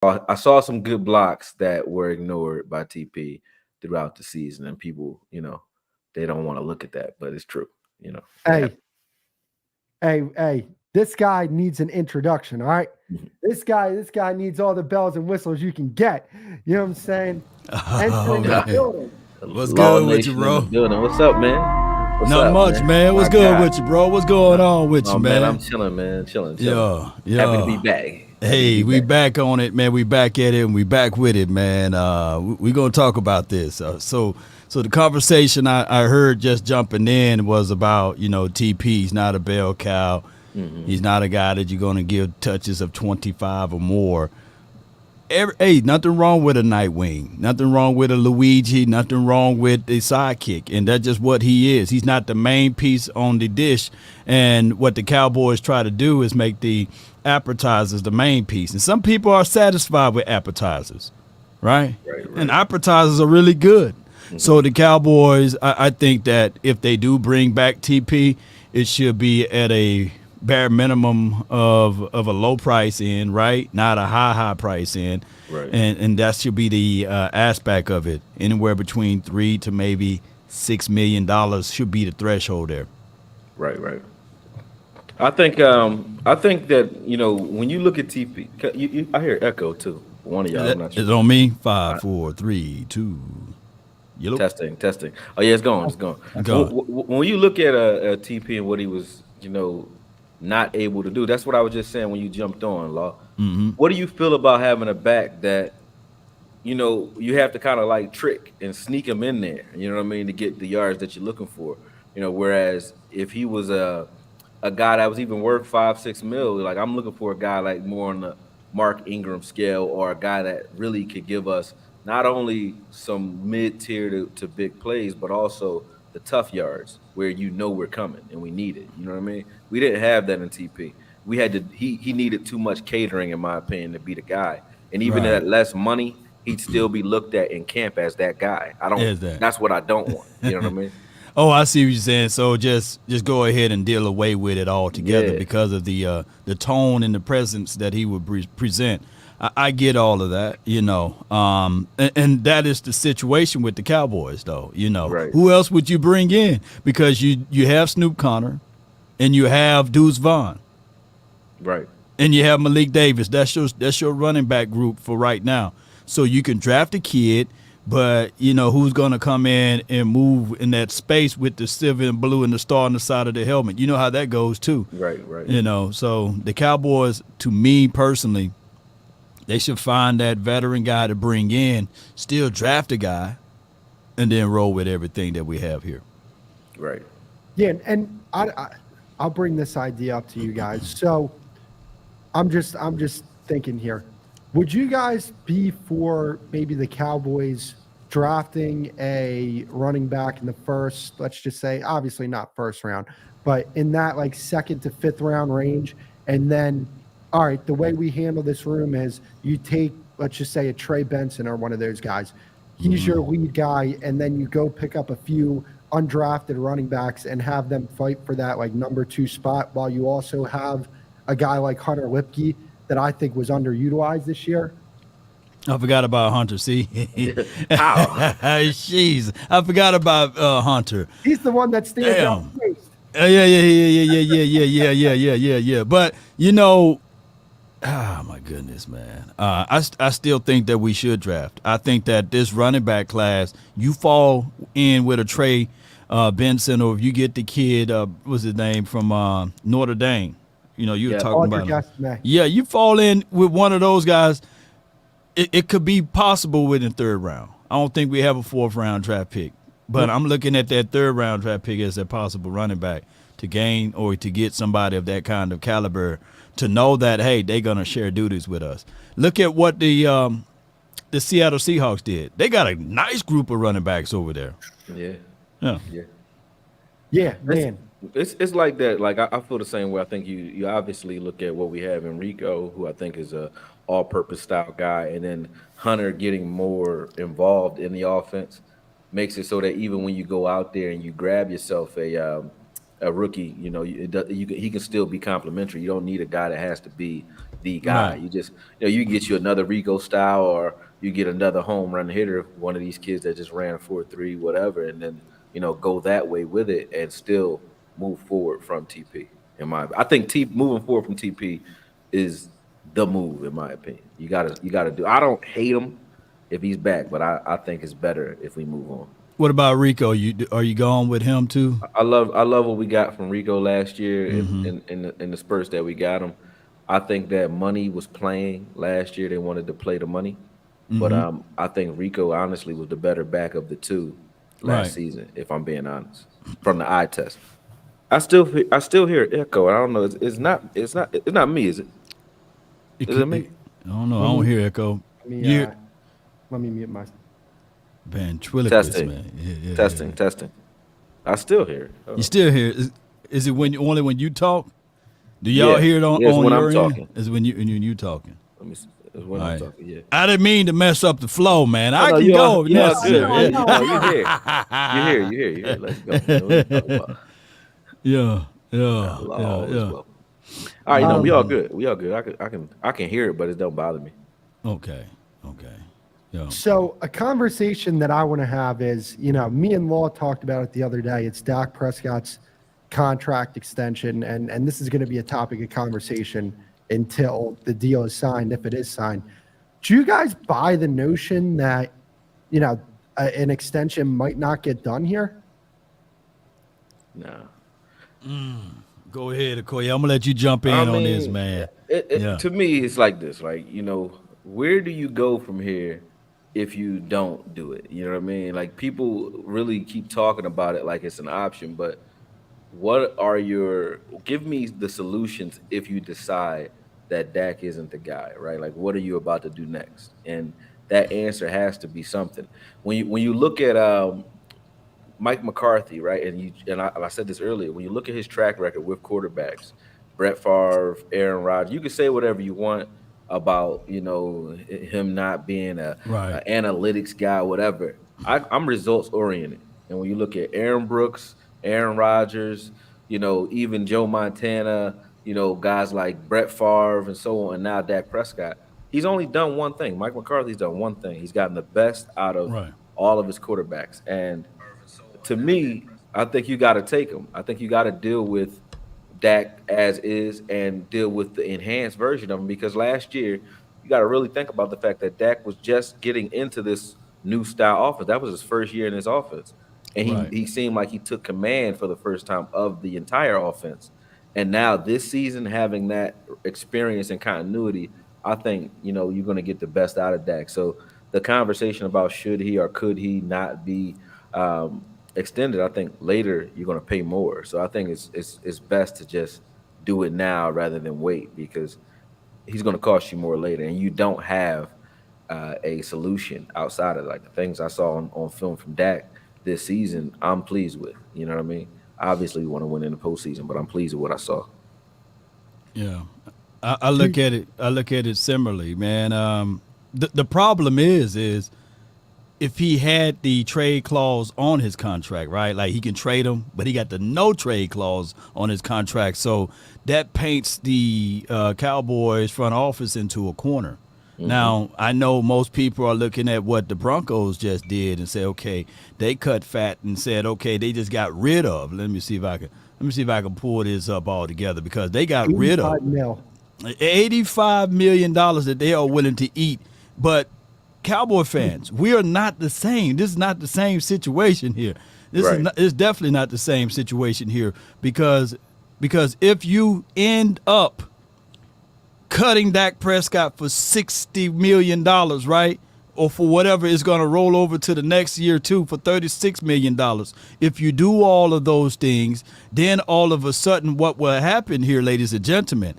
I saw some good blocks that were ignored by TP throughout the season, and people, they don't want to look at that, but it's true. It happened. Hey, hey, this guy needs an introduction. All right. Mhm. This guy needs all the bells and whistles you can get. You know what I'm saying? Entering the building. What's Law good with you, Nation in the bro? building. What's up, man? What's Not up, much, man? man. My What's good guy. with you, bro? What's going on with Oh you, man, I'm man? chilling, man. Chilling. Yeah, Happy to be yeah. back. Happy to Hey, be we back. back on it, man. We back at it, and we back with it, man. We gonna talk about this. So the conversation I heard just jumping in was about TP. He's not a bell cow. Hmm. He's not a guy that you're gonna give touches of 25 or more. Hey, nothing wrong with a Nightwing, nothing wrong with a Luigi, nothing wrong with a sidekick, and that's just what he is. He's not the main piece on the dish, and what the Cowboys try to do is make the appetizers the main piece. And some people are satisfied with appetizers, right? And Right. appetizers are really good. Hmm. So the Cowboys, I think that if they do bring back TP, it should be at a bare minimum of a low price in, right? Not a high price in, Right. and that should be the aspect of it. Anywhere between $3 to maybe $6 million should be the threshold there. Right. I think that when you look at TP, I hear echo too. One of y'all, I'm not sure. Is it on me? All Five, right. 4, 3, 2. Yellow. Testing. Oh yeah, it's going. It's going. Gone. When you look at a TP and what he was, not able to do, that's what I was just saying when you jumped on, Law. What do you feel about having a back that you have to kind of like trick and sneak him in there? You know what I mean, to get the yards that you're looking for. Whereas if he was a guy that was even worth 5-6 mil, like I'm looking for a guy like more on the Mark Ingram scale, or a guy that really could give us not only some mid tier to big plays, but also the tough yards where we're coming and we need it. You know what I mean? We didn't have that in TP. We had to. He needed too much catering, in my opinion, to be the guy. And even Right. at less money, he'd still be looked at in camp as that guy. I don't. Is that? That's what I don't want. You know what I mean? Oh, I see what you're saying. So just go ahead and deal away with it altogether Yeah. because of the tone and the presence that he would present. I get all of that, and that is the situation with the Cowboys, though. Right. Who else would you bring in? Because you have Snoop Connor, and you have Deuce Vaughn, Right. and you have Malik Davis. That's your running back group for right now. So you can draft a kid, but who's going to come in and move in that space with the silver and blue and the star on the side of the helmet? You know how that goes too. Right. So the Cowboys, to me personally, they should find that veteran guy to bring in, still draft a guy, and then roll with everything that we have here. Right. Yeah, and I'll bring this idea up to you guys. So I'm just thinking here. Would you guys be for maybe the Cowboys drafting a running back in the first, let's just say, obviously not first round, but in that like second to fifth round range, and then, all right, the way we handle this room is you take, let's just say, a Trey Benson or one of those guys. He's your lead guy, and then you go pick up a few undrafted running backs and have them fight for that like number 2 spot, while you also have a guy like Hunter Lipke that I think was underutilized this year. I forgot about Hunter. See, How? jeez, I forgot about Hunter. He's the one that stands out Damn. most. Yeah. But oh my goodness, man. I still think that we should draft. I think that this running back class, you fall in with a Trey Benson, or if you get the kid, what's his name from Notre Dame. You were Yeah. talking Audrey about him. Gaston. Yeah, you fall in with one of those guys. It could be possible within third round. I don't think we have a fourth round draft pick, but I'm looking at that third round draft pick as a possible running back to gain or to get somebody of that kind of caliber to know that, hey, they're gonna share duties with us. Look at what the Seattle Seahawks did. They got a nice group of running backs over there. Yeah. Yeah. Yeah. Yeah, man. It's like that. Like I feel the same way. I think you obviously look at what we have in Rico, who I think is a all-purpose style guy, and then Hunter getting more involved in the offense makes it so that even when you go out there and you grab yourself a rookie, he can still be complimentary. You don't need a guy that has to be the guy. Right. You just, you get you another Rico style, or you get another home run hitter, one of these kids that just ran 4.3, whatever, and then go that way with it and still move forward from TP. I think moving forward from TP is the move, in my opinion. You gotta do. I don't hate him if he's back, but I think it's better if we move on. What about Rico? Are you going with him too? I love what we got from Rico last year in the spurts that we got him. I think that money was playing last year. They wanted to play the money, but I think Rico honestly was the better back of the two last season. If I'm being honest, from the eye test, I still hear echo. I don't know. It's not me, is it? Is it me? I don't know. I don't hear echo. Let me mute my. Ventriloquist, Testing. man. Yeah, Testing. I still hear it. You still hear it? Is it only when you talk? Do y'all hear it on when your I'm end? talking. Is when you talking? Let me see. It's when I'm talking. Yeah. I didn't mean to mess up the flow, man. I can you go if good. necessary. You here. Let's go. Man. What are you talking about? Yeah. All right, we all good. We all good. I can hear it, but it don't bother me. Okay. Yeah. So a conversation that I want to have is, me and Law talked about it the other day. It's Dak Prescott's contract extension, and this is going to be a topic of conversation until the deal is signed, if it is signed. Do you guys buy the notion that, an extension might not get done here? No. Go ahead, AKOYE. I'm gonna let you jump in on this, man. To me, it's like this. Like, where do you go from here if you don't do it? You know what I mean? Like, people really keep talking about it like it's an option, but give me the solutions if you decide that Dak isn't the guy, right? Like, what are you about to do next? And that answer has to be something. When you look at Mike McCarthy, right? And I said this earlier, when you look at his track record with quarterbacks, Brett Favre, Aaron Rodgers, you can say whatever you want about, him not being a analytics guy, whatever. I'm results oriented. And when you look at Aaron Brooks, Aaron Rodgers, even Joe Montana, guys like Brett Favre and so on, and now Dak Prescott, he's only done one thing. Mike McCarthy's done one thing. He's gotten the best out of all of his quarterbacks. And to me, I think you got to take him. I think you got to deal with Dak as is and deal with the enhanced version of him, because last year you got to really think about the fact that Dak was just getting into this new style offense. That was his first year in his offense. And he seemed like he took command for the first time of the entire offense. And now this season, having that experience and continuity, I think, you're going to get the best out of Dak. So the conversation about should he or could he not be extended, I think later you're going to pay more. So I think it's best to just do it now rather than wait, because he's going to cost you more later, and you don't have a solution outside of like the things I saw on film from Dak this season. I'm pleased with, you know what I mean? Obviously, we want to win in the postseason, but I'm pleased with what I saw. Yeah, I look at it. I look at it similarly, man. The problem is if he had the trade clause on his contract, right? Like, he can trade him, but he got the no trade clause on his contract. So that paints the Cowboys front office into a corner. Mm-hmm. Now, I know most people are looking at what the Broncos just did and say, okay, they cut fat and said, okay, they just got rid of. Let me see if I can pull this up all together, because they got rid of $85 million that they are willing to eat. But Cowboy fans, we are not the same. This is not the same situation here. It's definitely not the same situation here, because if you end up cutting Dak Prescott for $60 million, right, or for whatever is going to roll over to the next year too for $36 million, if you do all of those things, then all of a sudden what will happen here, ladies and gentlemen,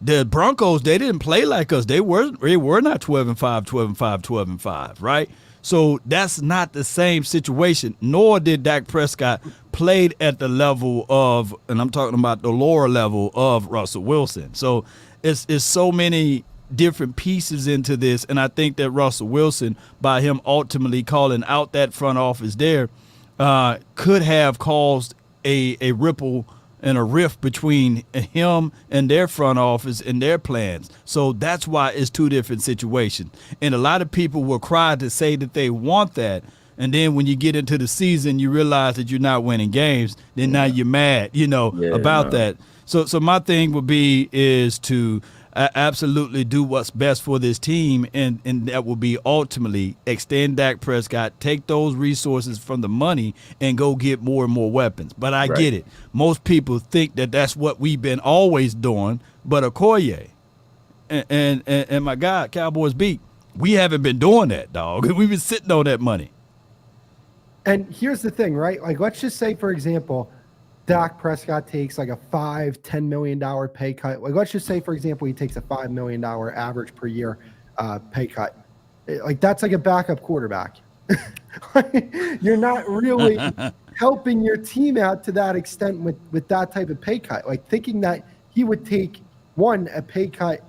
the Broncos, they didn't play like us. They were not 12-5, 12-5, 12-5, right? So that's not the same situation, nor did Dak Prescott played at the level of, and I'm talking about the lower level of Russell Wilson. So it's so many different pieces into this, and I think that Russell Wilson, by him ultimately calling out that front office there, could have caused a ripple and a rift between him and their front office and their plans. So that's why it's two different situations. And a lot of people will cry to say that they want that. And then when you get into the season, you realize that you're not winning games. Then now you're mad, about that. So my thing would be is to absolutely do what's best for this team, and that will be ultimately extend Dak Prescott, take those resources from the money, and go get more and more weapons. But I get it. Most people think that that's what we've been always doing, but AKOYE and my God, Cowboys beat. We haven't been doing that, dog. We've been sitting on that money. And here's the thing, right? Like, let's just say, for example, Dak Prescott takes like a $5-10 million pay cut. Like, let's just say, for example, he takes a $5 million average per year pay cut. Like, that's like a backup quarterback. You're not really helping your team out to that extent with that type of pay cut. Like, thinking that he would take a pay cut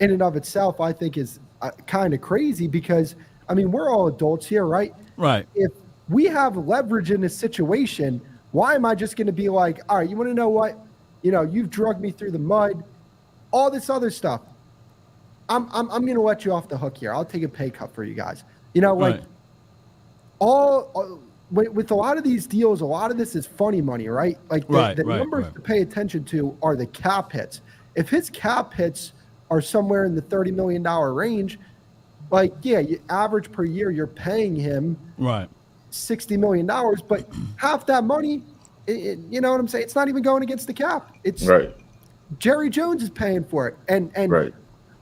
in and of itself, I think is kind of crazy, because, I mean, we're all adults here, right? Right. If we have leverage in this situation, why am I just going to be like, all right, you want to know what? You've drugged me through the mud, all this other stuff. I'm going to let you off the hook here. I'll take a pay cut for you guys. Like, with a lot of these deals, a lot of this is funny money, right? Like, the numbers to pay attention to are the cap hits. If his cap hits are somewhere in the $30 million range, like, yeah, you average per year, you're paying him $60 million, but half that money, you know what I'm saying? It's not even going against the cap. It's Jerry Jones is paying for it. And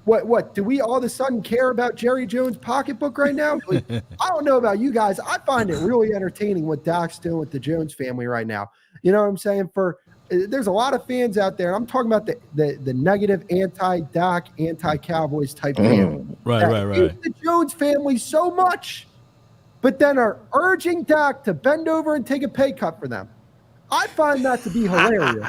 what do we all of a sudden care about Jerry Jones' pocketbook right now? Like, I don't know about you guys. I find it really entertaining what Dak's doing with the Jones family right now. You know what I'm saying? There's a lot of fans out there. I'm talking about the negative anti-Dak, anti-Cowboys type fans. Right. Hate the Jones family so much, but then are urging Dak to bend over and take a pay cut for them. I find that to be hilarious.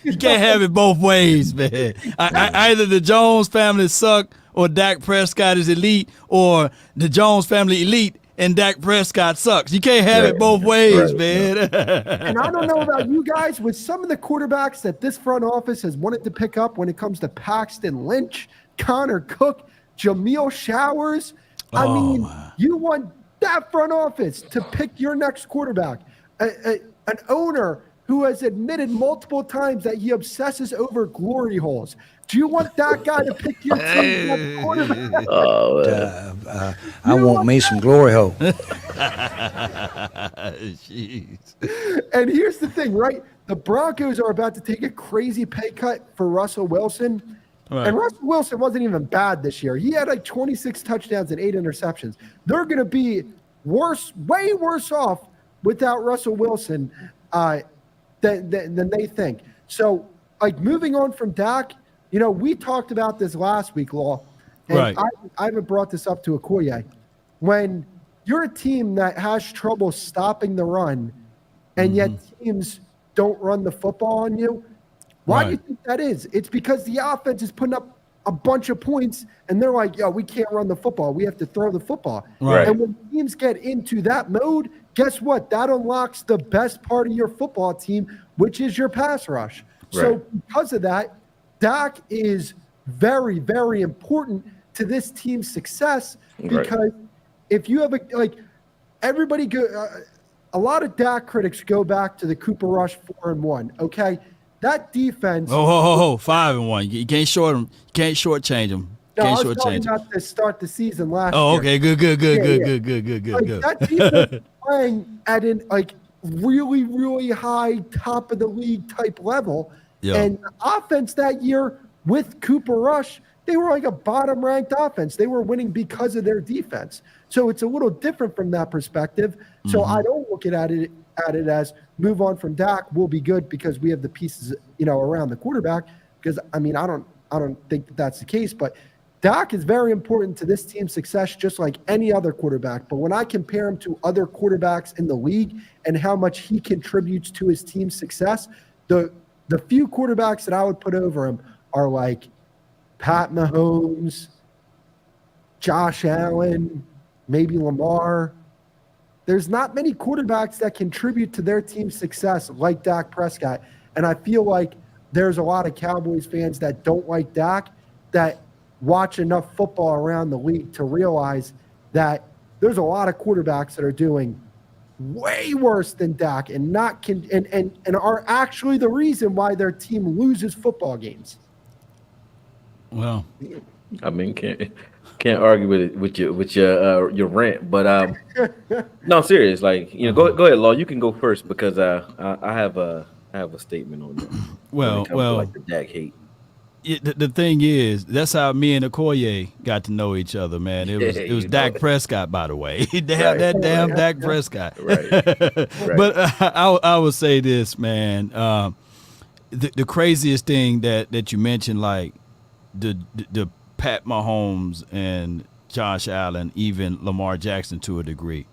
You can't have it both ways, man. Either the Jones family suck, or Dak Prescott is elite, or the Jones family elite and Dak Prescott sucks. You can't have it both ways, man. And I don't know about you guys, with some of the quarterbacks that this front office has wanted to pick up when it comes to Paxton Lynch, Connor Cook, Jameel Showers. I mean, you want that front office to pick your next quarterback. An owner who has admitted multiple times that he obsesses over glory holes. Do you want that guy to pick your team quarterback? I want me some glory hole. And here's the thing, right? The Broncos are about to take a crazy pay cut for Russell Wilson. Right. And Russell Wilson wasn't even bad this year. He had like 26 touchdowns and 8 interceptions. They're going to be way worse off without Russell Wilson than they think. So, like, moving on from Dak, we talked about this last week, Law, and I haven't brought this up to AKOYE. When you're a team that has trouble stopping the run, and yet teams don't run the football on you, why do you think that is? It's because the offense is putting up a bunch of points, and they're like, we can't run the football. We have to throw the football. Right. And when teams get into that mode, guess what? That unlocks the best part of your football team, which is your pass rush. Right. So because of that, Dak is very, very important to this team's success, because if you have a lot of Dak critics go back to the Cooper Rush 4-1. Okay, that defense. 5-1. You can't shortchange them. No, I was talking about to start the season last year. Okay, good. That defense is playing at an really, really high top of the league type level. Yeah. And the offense that year with Cooper Rush, they were like a bottom ranked offense. They were winning because of their defense. So it's a little different from that perspective. So I don't look at it as move on from Dak. We'll be good because we have the pieces, around the quarterback. Because I don't think that that's the case, but Dak is very important to this team's success, just like any other quarterback. But when I compare him to other quarterbacks in the league and how much he contributes to his team's success, the few quarterbacks that I would put over him are like Pat Mahomes, Josh Allen, maybe Lamar. There's not many quarterbacks that contribute to their team's success like Dak Prescott. And I feel like there's a lot of Cowboys fans that don't like Dak that watch enough football around the league to realize that there's a lot of quarterbacks that are doing way worse than Dak and are actually the reason why their team loses football games. Well, I mean, can't argue with your rant, but no, I'm serious. Like, go ahead, Law. You can go first because I have a statement on that. When it comes to, like, the Dak hate. The thing is, that's how me and AKOYE got to know each other, man. It was Dak Prescott, by the way. That damn Dak Prescott. Right. But I would say this, man. The craziest thing that you mentioned, like the Pat Mahomes and Josh Allen, even Lamar Jackson to a degree.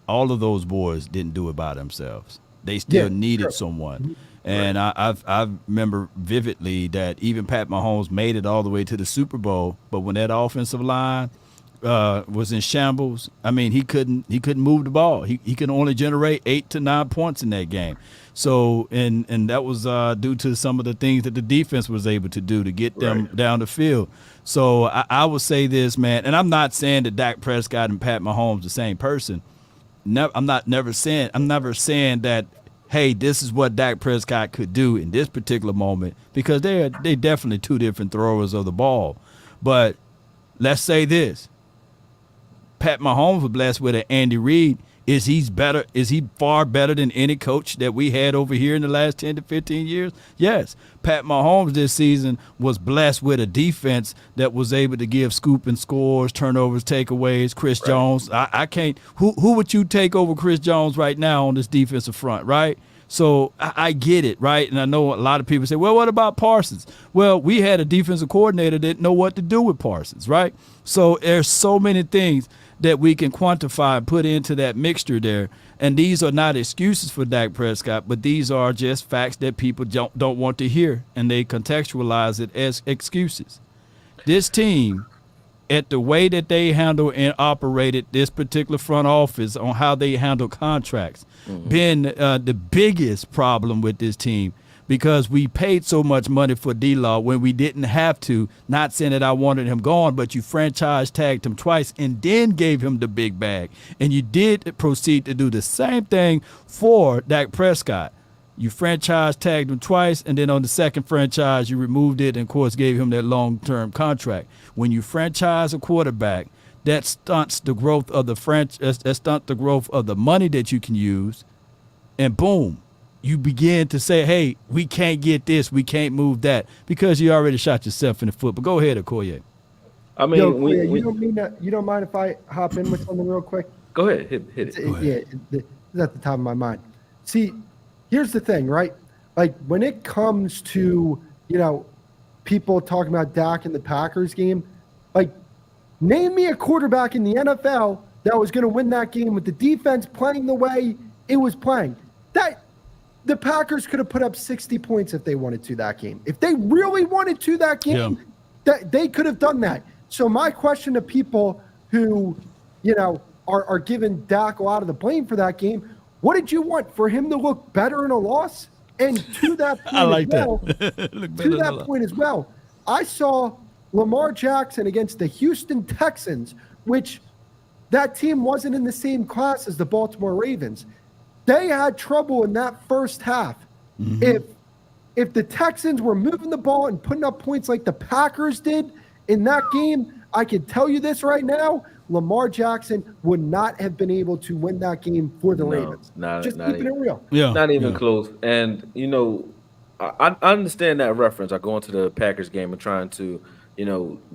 All of those boys didn't do it by themselves. They still needed someone. And I remember vividly that even Pat Mahomes made it all the way to the Super Bowl, but when that offensive line was in shambles, I mean, he couldn't move the ball. He could only generate 8 to 9 points in that game. So and that was due to some of the things that the defense was able to do to get them down the field. So I would say this, man, and I'm not saying that Dak Prescott and Pat Mahomes the same person. I'm never saying that, hey, this is what Dak Prescott could do in this particular moment, because they definitely two different throwers of the ball. But let's say this. Pat Mahomes was blessed with an Andy Reid. Is he far better than any coach that we had over here in the last 10 to 15 years? Yes. Pat Mahomes this season was blessed with a defense that was able to give scoop and scores, turnovers, takeaways. Chris Jones. I can't. Who would you take over Chris Jones right now on this defensive front, right? So I get it, right? And I know a lot of people say, well, what about Parsons? Well, we had a defensive coordinator that didn't know what to do with Parsons, right? So there's so many things that we can quantify and put into that mixture there. And these are not excuses for Dak Prescott, but these are just facts that people don't want to hear, and they contextualize it as excuses. This team, at the way that they handle and operated this particular front office on how they handle contracts, been the biggest problem with this team, because we paid so much money for D-Law when we didn't have to. Not saying that I wanted him gone, but you franchise tagged him twice and then gave him the big bag. And you did proceed to do the same thing for Dak Prescott. You franchise tagged him twice, and then on the second franchise, you removed it and, of course, gave him that long-term contract. When you franchise a quarterback, that stunts the growth of the growth of the money that you can use, and boom, you begin to say, hey, we can't get this, we can't move that, because you already shot yourself in the foot. But go ahead, AKOYE. I mean, you don't mind if I hop in with something real quick? Go ahead, hit it. It's at the top of my mind. See, here's the thing, right? Like, when it comes to, people talking about Dak in the Packers game, like, name me a quarterback in the NFL that was going to win that game with the defense playing the way it was playing. The Packers could have put up 60 points if they wanted to that game. If they really wanted to that game, they could have done that. So my question to people who, are giving Dak a lot of the blame for that game, what did you want? For him to look better in a loss? And to that point, I like that point as well, I saw Lamar Jackson against the Houston Texans, which that team wasn't in the same class as the Baltimore Ravens. They had trouble in that first half. Mm-hmm. If the Texans were moving the ball and putting up points like the Packers did in that game, I can tell you this right now, Lamar Jackson would not have been able to win that game for the Ravens. Just keeping it real. Yeah, not even close. And, I understand that reference. I go into the Packers game and trying to,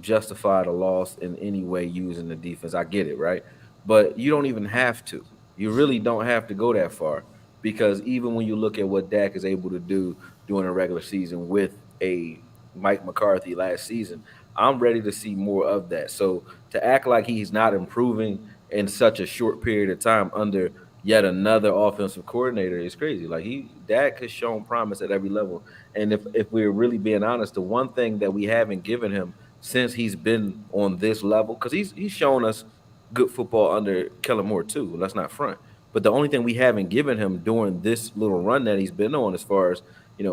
justify the loss in any way using the defense. I get it, right? But you don't even have to. You really don't have to go that far, because even when you look at what Dak is able to do during a regular season with a Mike McCarthy last season, I'm ready to see more of that. So to act like he's not improving in such a short period of time under yet another offensive coordinator is crazy. Like, Dak has shown promise at every level. And if we're really being honest, the one thing that we haven't given him since he's been on this level, because he's shown us good football under Kellen Moore too. Let's not front. But the only thing we haven't given him during this little run that he's been on, as far as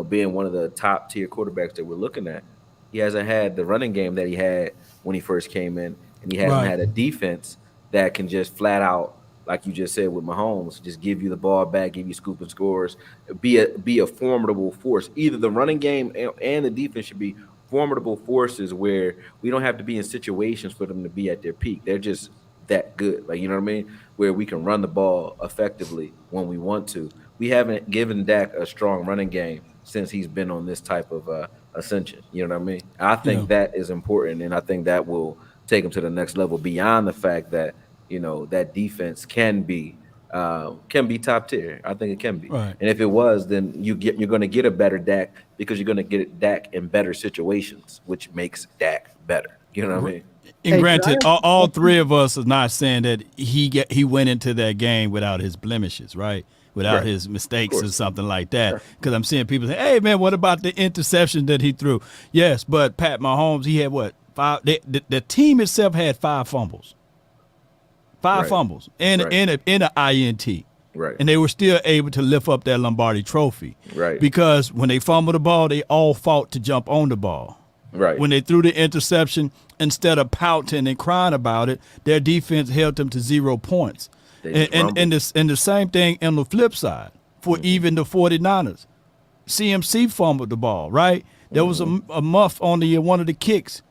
being one of the top tier quarterbacks that we're looking at, he hasn't had the running game that he had when he first came in, and he hasn't had a defense that can just flat out, like you just said with Mahomes, just give you the ball back, give you scoop and scores, be a formidable force. Either the running game and the defense should be formidable forces where we don't have to be in situations for them to be at their peak. They're just that good, like, you know what I mean? Where we can run the ball effectively when we want to. We haven't given Dak a strong running game since he's been on this type of ascension. You know what I mean? I think that is important, and I think that will take him to the next level beyond the fact that that defense can be top tier. I think it can be. Right. And if it was, then you're going to get a better Dak because you're going to get Dak in better situations, which makes Dak better. You know what I mean? And granted, all three of us are not saying that he went into that game without his blemishes, right? Without his mistakes or something like that. Because I'm seeing people say, hey, man, what about the interception that he threw? Yes, but Pat Mahomes, he had what? 5? The team itself had 5 fumbles. 5 fumbles and in an INT. Right. And they were still able to lift up that Lombardi trophy. Right. Because when they fumbled the ball, they all fought to jump on the ball. Right. When they threw the interception, instead of pouting and crying about it, their defense held them to 0 points. And the same thing on the flip side for even the 49ers. CMC fumbled the ball, right? There was a muff on one of the kicks.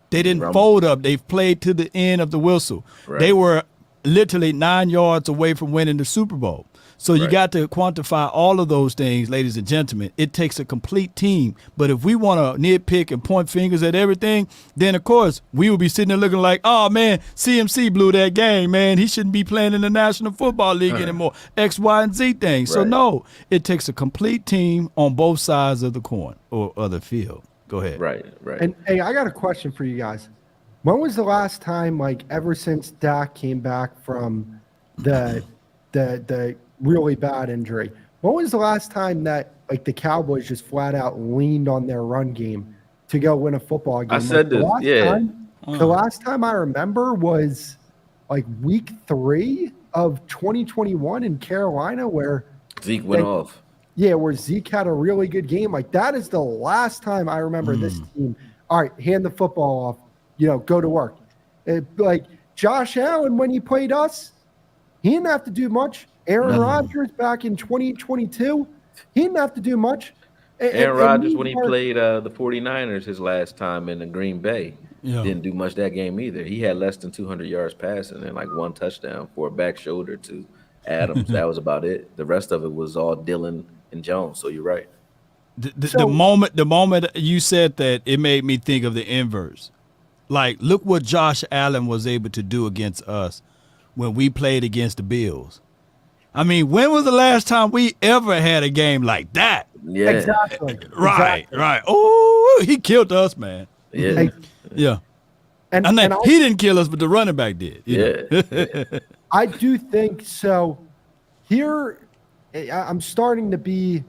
They didn't fold up. They played to the end of the whistle. Right. They were literally 9 yards away from winning the Super Bowl. So you got to quantify all of those things, ladies and gentlemen. It takes a complete team. But if we want to nitpick and point fingers at everything, then, of course, we will be sitting there looking like, oh, man, CMC blew that game, man. He shouldn't be playing in the National Football League anymore. X, Y, and Z things. So, no, it takes a complete team on both sides of the coin or the field. Go ahead. Right. And, hey, I got a question for you guys. When was the last time, like, ever since Dak came back from the really bad injury, when was the last time that, like, the Cowboys just flat out leaned on their run game to go win a football game? I said this, The last time I remember was, like, week 3 of 2021 in Carolina where Zeke went off. Yeah, where Zeke had a really good game. Like, that is the last time I remember this team, all right, hand the football off, go to work. Like, Josh Allen, when he played us, he didn't have to do much. Aaron Rodgers back in 2022, he didn't have to do much. Aaron Rodgers, when he played the 49ers his last time in the Green Bay, didn't do much that game either. He had less than 200 yards passing and like 1 touchdown for a back shoulder to Adams. That was about it. The rest of it was all Dillon and Jones. So you're right. The moment you said that, it made me think of the inverse. Like, look what Josh Allen was able to do against us when we played against the Bills. I mean, when was the last time we ever had a game like that? Yeah. Exactly. Right. Oh, he killed us, man. Yeah. Yeah. And he didn't kill us, but the running back did. Yeah. I do think so. Here, I'm starting to be,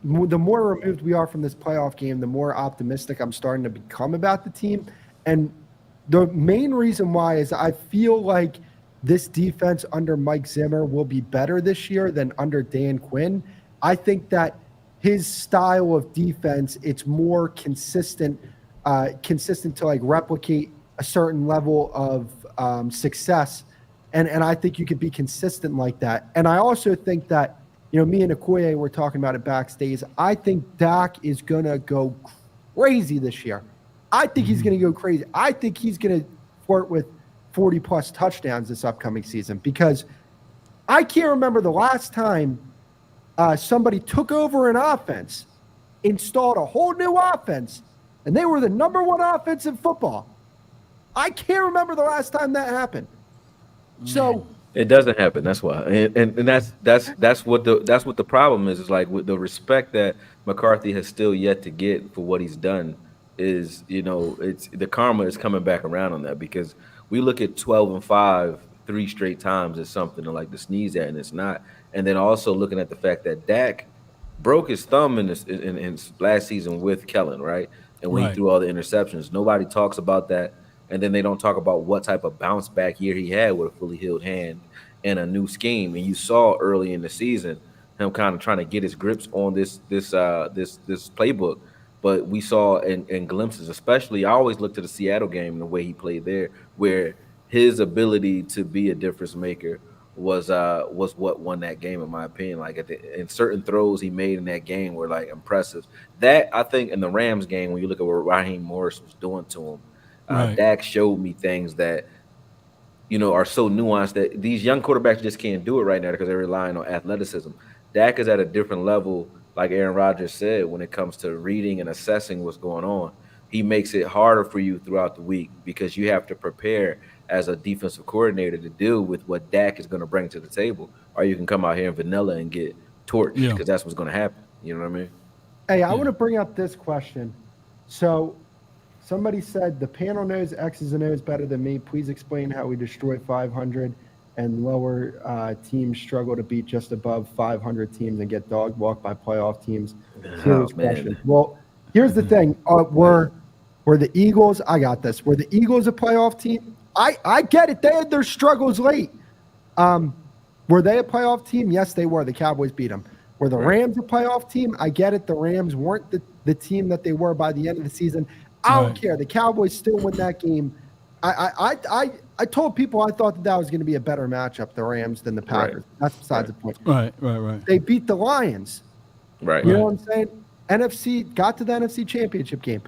the more removed we are from this playoff game, the more optimistic I'm starting to become about the team. And the main reason why is I feel like this defense under Mike Zimmer will be better this year than under Dan Quinn. I think that his style of defense, it's more consistent to like replicate a certain level of success. And I think you could be consistent like that. And I also think that, me and AKOYE were talking about it backstage. I think Dak is going to go crazy this year. I think he's going to go crazy. I think he's going to flirt with 40-plus touchdowns this upcoming season because I can't remember the last time somebody took over an offense, installed a whole new offense, and they were the number 1 offense in football. I can't remember the last time that happened. So it doesn't happen. That's why, and that's what the problem is. Is like with the respect that McCarthy has still yet to get for what he's done. Is it's the karma is coming back around on that because we look at 12-5 3 straight times as something to like to sneeze at, and it's not. And then also looking at the fact that Dak broke his thumb in last season with Kellen, right? And when he threw all the interceptions, nobody talks about that. And then they don't talk about what type of bounce back year he had with a fully healed hand in a new scheme. And you saw early in the season him kind of trying to get his grips on this playbook. But we saw in glimpses, especially I always look to the Seattle game and the way he played there, where his ability to be a difference maker was what won that game, in my opinion. Like in certain throws he made in that game were like impressive. That I think in the Rams game, when you look at what Raheem Morris was doing to him, Right. Dak showed me things that are so nuanced that these young quarterbacks just can't do it right now because they're relying on athleticism. Dak is at a different level, like Aaron Rodgers said, when it comes to reading and assessing what's going on. He makes it harder for you throughout the week because you have to prepare as a defensive coordinator to deal with what Dak is going to bring to the table, or you can come out here in vanilla and get torched because that's what's going to happen. You know what I mean? Hey, I want to bring up this question. So somebody said the panel knows X's and O's better than me. Please explain how we destroy 500 and lower teams struggle to beat just above 500 teams and get dog walked by playoff teams. Serious question. Well, here's the thing. Were the Eagles, I got this. Were the Eagles a playoff team? I get it. They had their struggles late. Were they a playoff team? Yes, they were. The Cowboys beat them. Were the Rams a playoff team? I get it. The Rams weren't the team that they were by the end of the season. I don't care. The Cowboys still win that game. I told people I thought that was going to be a better matchup, the Rams, than the Packers. Right. That's besides the point. Right. They beat the Lions. Right. You know what I'm saying? NFC got to the NFC Championship game.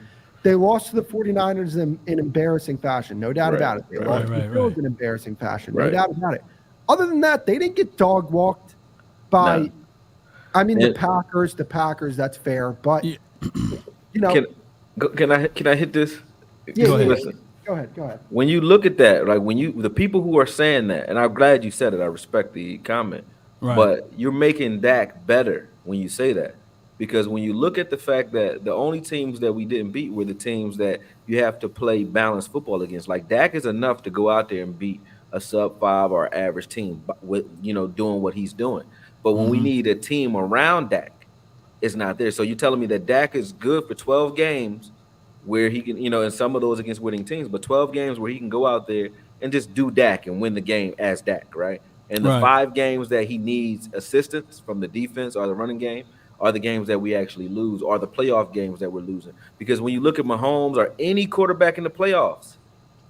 They lost to the 49ers in embarrassing fashion, no doubt about it. They lost to the Bills in embarrassing fashion, no doubt about it. Other than that, they didn't get dog walked by the Packers. The Packers, that's fair, but Can I hit this? Yeah, Listen. Go ahead. When you look at that, like the people who are saying that, and I'm glad you said it. I respect the comment, but you're making Dak better when you say that, because when you look at the fact that the only teams that we didn't beat were the teams that you have to play balanced football against. Like Dak is enough to go out there and beat a sub-5 or average team with doing what he's doing. But when we need a team around Dak, it's not there. So you're telling me that Dak is good for 12 games where he can, and some of those against winning teams, but 12 games where he can go out there and just do Dak and win the game as Dak, right? And the 5 games that he needs assistance from the defense or the running game are the games that we actually lose, or the playoff games that we're losing. Because when you look at Mahomes or any quarterback in the playoffs,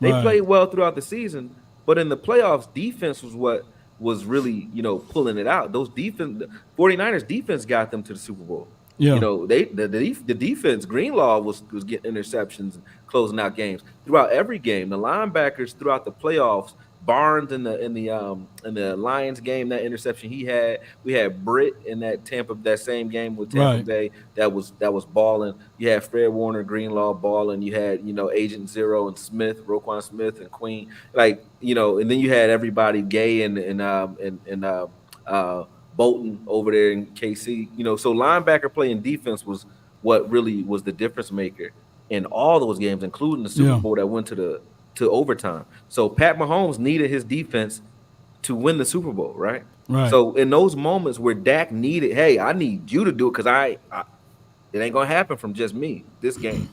they played well throughout the season, but in the playoffs, defense was what was really, pulling it out. Those 49ers defense got them to the Super Bowl. Yeah. The defense, Greenlaw was getting interceptions and closing out games throughout every game. The linebackers throughout the playoffs, Barnes in the Lions game, that interception he had. We had Britt in that same game with Tampa Bay that was balling. You had Fred Warner, Greenlaw balling. You had Agent Zero and Smith, Roquan Smith and Queen, and then you had everybody, Gay and Bolton over there in KC. So linebacker play and defense was what really was the difference maker in all those games, including the Super Bowl that went to overtime. So Pat Mahomes needed his defense to win the Super Bowl, right? So in those moments where Dak needed, hey, I need you to do it because it ain't gonna happen from just me this game.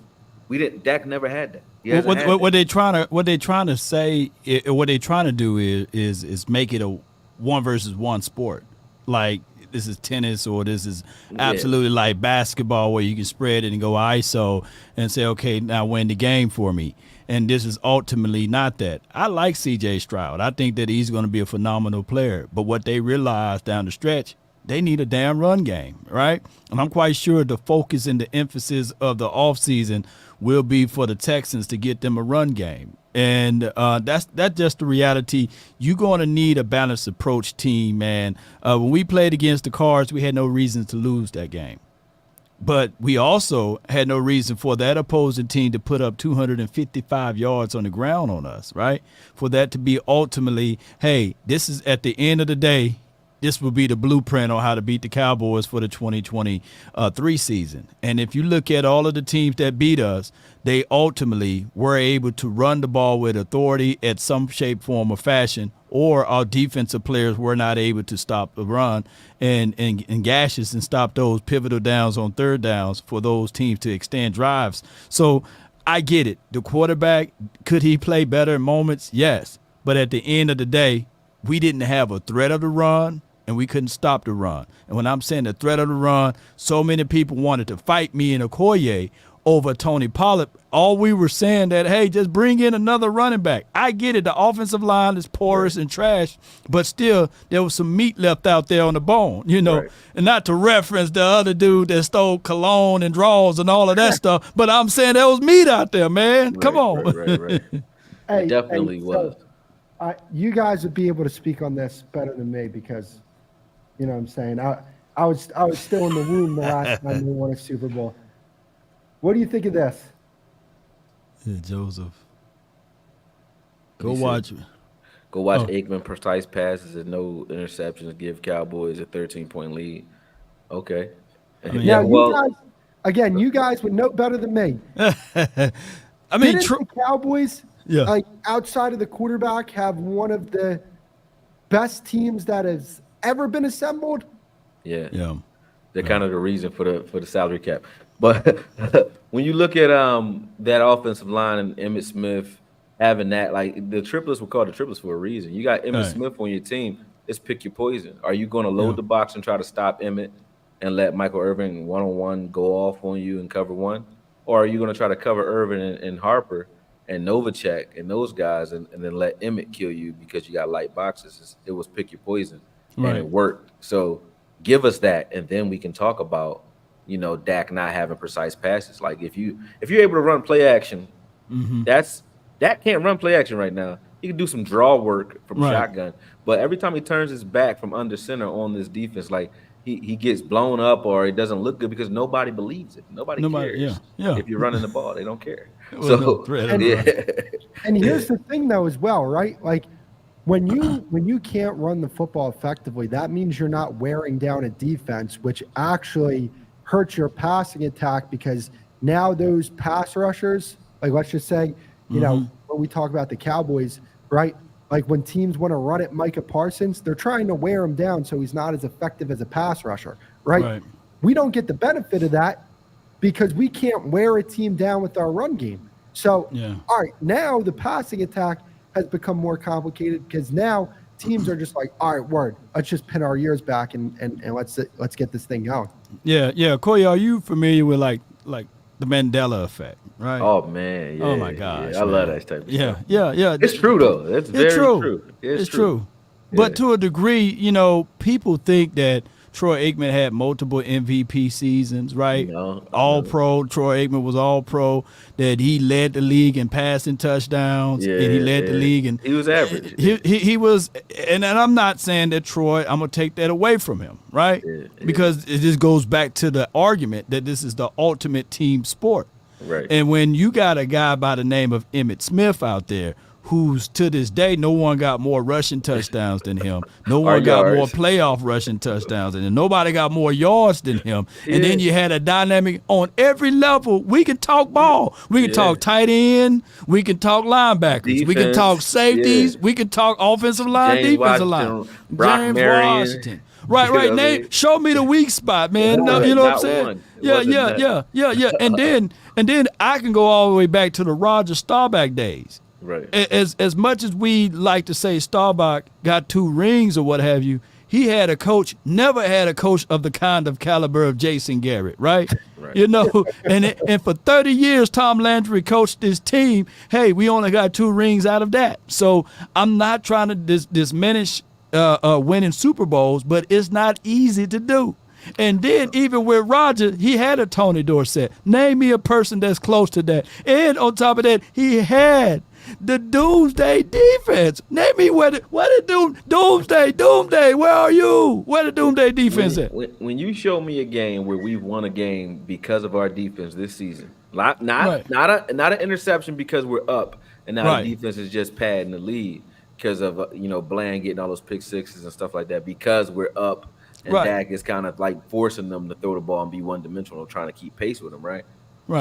Dak never had that. What they trying to say, what they trying to do is make it a 1-versus-1 sport. Like this is tennis, or this is absolutely like basketball, where you can spread it and go ISO and say, okay, now win the game for me. And this is ultimately not that. I like C.J. Stroud. I think that he's going to be a phenomenal player. But what they realize down the stretch, they need a damn run game, right? And I'm quite sure the focus and the emphasis of the offseason will be for the Texans to get them a run game. And that's just the reality. You're going to need a balanced approach team, man. When we played against the Cards, we had no reason to lose that game. But we also had no reason for that opposing team to put up 255 yards on the ground on us, right? For that to be ultimately, hey, this is at the end of the day, this will be the blueprint on how to beat the Cowboys for the 2023 season. And if you look at all of the teams that beat us, they ultimately were able to run the ball with authority at some shape, form, or fashion, or our defensive players were not able to stop the run and gashes and stop those pivotal downs on third downs for those teams to extend drives. So I get it. The quarterback, could he play better in moments? Yes. But at the end of the day, we didn't have a threat of the run, and we couldn't stop the run. And when I'm saying the threat of the run, so many people wanted to fight me and AKOYE over Tony Pollard. All we were saying that, hey, just bring in another running back. I get it. The offensive line is porous and trash, but still there was some meat left out there on the bone, you know. Right. And not to reference the other dude that stole cologne and draws and all of that stuff, but I'm saying there was meat out there, man. Come on. Right. Hey, It definitely was. You guys would be able to speak on this better than me because, you know what I'm saying? I was still in the womb the last time we won a Super Bowl. What do you think of this? Yeah, Joseph. Go Let me watch see. it. Go watch Aikman precise passes and no interceptions give Cowboys a 13-point lead. Okay. mean, Now, well, you guys would know better than me. I mean, Didn't the Cowboys, Yeah. like outside of the quarterback, have one of the best teams that has ever been assembled? yeah. yeah. They're kind of the reason for the salary cap. But when you look at that offensive line and Emmitt Smith having that, like the triplets were called the triplets for a reason. You got Emmitt Right. Smith on your team. It's pick your poison. Are you going to load the box and try to stop Emmitt and let Michael Irvin one-on-one go off on you and cover one? Or are you going to try to cover Irvin and Harper and Novacek and those guys and then let Emmitt kill you because you got light boxes? It was pick your poison, Right. and it worked. So give us that, and then we can talk about, you know, Dak not having precise passes. Like if you're able to run play action, Dak can't run play action right now. He can do some draw work from Right. shotgun, but every time he turns his back from under center on this defense, like he gets blown up or it doesn't look good because nobody believes it. Nobody cares. yeah. If you're running the ball, they don't care. Well, no threat of yeah. And here's the thing, though, as well, right? Like when you can't run the football effectively, that means you're not wearing down a defense, which actually hurts your passing attack because now those pass rushers, like let's just say, you know, when we talk about the Cowboys, right? Like when teams want to run at Micah Parsons, they're trying to wear him down so he's not as effective as a pass rusher, right? Right. We don't get the benefit of that because we can't wear a team down with our run game. So, all right, now the passing attack has become more complicated because now teams are just like, all right, let's just pin our ears back and let's get this thing going. Yeah. Koye, are you familiar with like the Mandela effect, right? Oh man, yeah, Oh my gosh, I love man. that type of Yeah, stuff. yeah. It's true though. It's very true. It's true. But to a degree, you know, people think that Troy Aikman had multiple MVP seasons, right? No, all pro. Troy Aikman was all pro. That he led the league in passing touchdowns, and he led the league. And he was average. He was, and I'm not saying that Troy. I'm gonna take that away from him, right? Because it just goes back to the argument that this is the ultimate team sport. Right. And when you got a guy by the name of Emmitt Smith out there, who's to this day, no one got more rushing touchdowns than him. No one got more playoff rushing touchdowns than him. Nobody got more yards than him. And then you had a dynamic on every level. We can talk ball. We can talk tight end. We can talk linebackers. Defense. We can talk safeties. We can talk offensive line, James Washington, line. James Washington. Right. Name, show me the weak spot, man. You know what I'm saying? Yeah. And then I can go all the way back to the Roger Staubach days. Right. As much as we like to say Staubach got 2 rings or what have you, he had a coach, never had a coach of the kind of caliber of Jason Garrett, right? You know, and for 30 years, Tom Landry coached this team. Hey, we only got 2 rings out of that. So I'm not trying to diminish winning Super Bowls, but it's not easy to do. And then even with Roger, he had a Tony Dorsett. Name me a person that's close to that. And on top of that, he had the Doomsday defense. Name me where the Doomsday, where are you? Where the Doomsday defense at? When you show me a game where we've won a game because of our defense this season, not an interception because we're up and now the defense is just padding the lead because of Bland getting all those pick sixes and stuff like that because we're up and Dak is kind of like forcing them to throw the ball and be one-dimensional, trying to keep pace with them, right?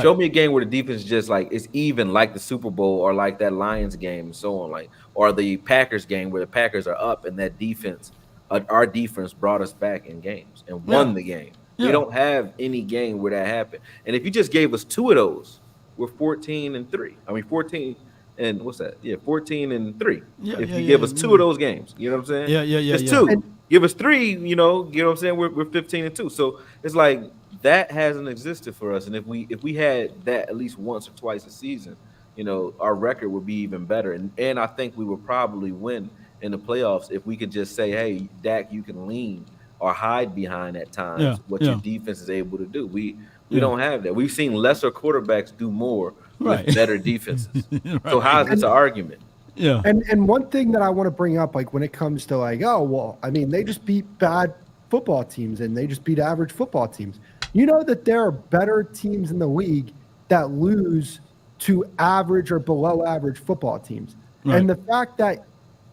Show me a game where the defense is just like it's even, like the Super Bowl or like that Lions game and so on, like or the Packers game where the Packers are up and that defense, our defense brought us back in games and won the game. We don't have any game where that happened. And if you just gave us 2 of those, we're 14-3. I mean 14 and what's that? Yeah, 14-3. Yeah, If yeah, you yeah, give us 2 yeah. of those games, you know what I'm saying? Yeah. Just 2. And- Give us 3, you know what I'm saying? We're 15-2. So it's like that hasn't existed for us. And if we had that at least once or twice a season, you know, our record would be even better. And I think we would probably win in the playoffs if we could just say, hey, Dak, you can lean or hide behind at Yeah, times what your yeah, defense is able to do. We yeah. don't have that. We've seen lesser quarterbacks do more with Right. better defenses. So Right. how is this an argument? Yeah. And one thing that I want to bring up, like when it comes to like, oh well, I mean, they just beat bad football teams and they just beat average football teams. You know that there are better teams in the league that lose to average or below average football teams. Right. And the fact that,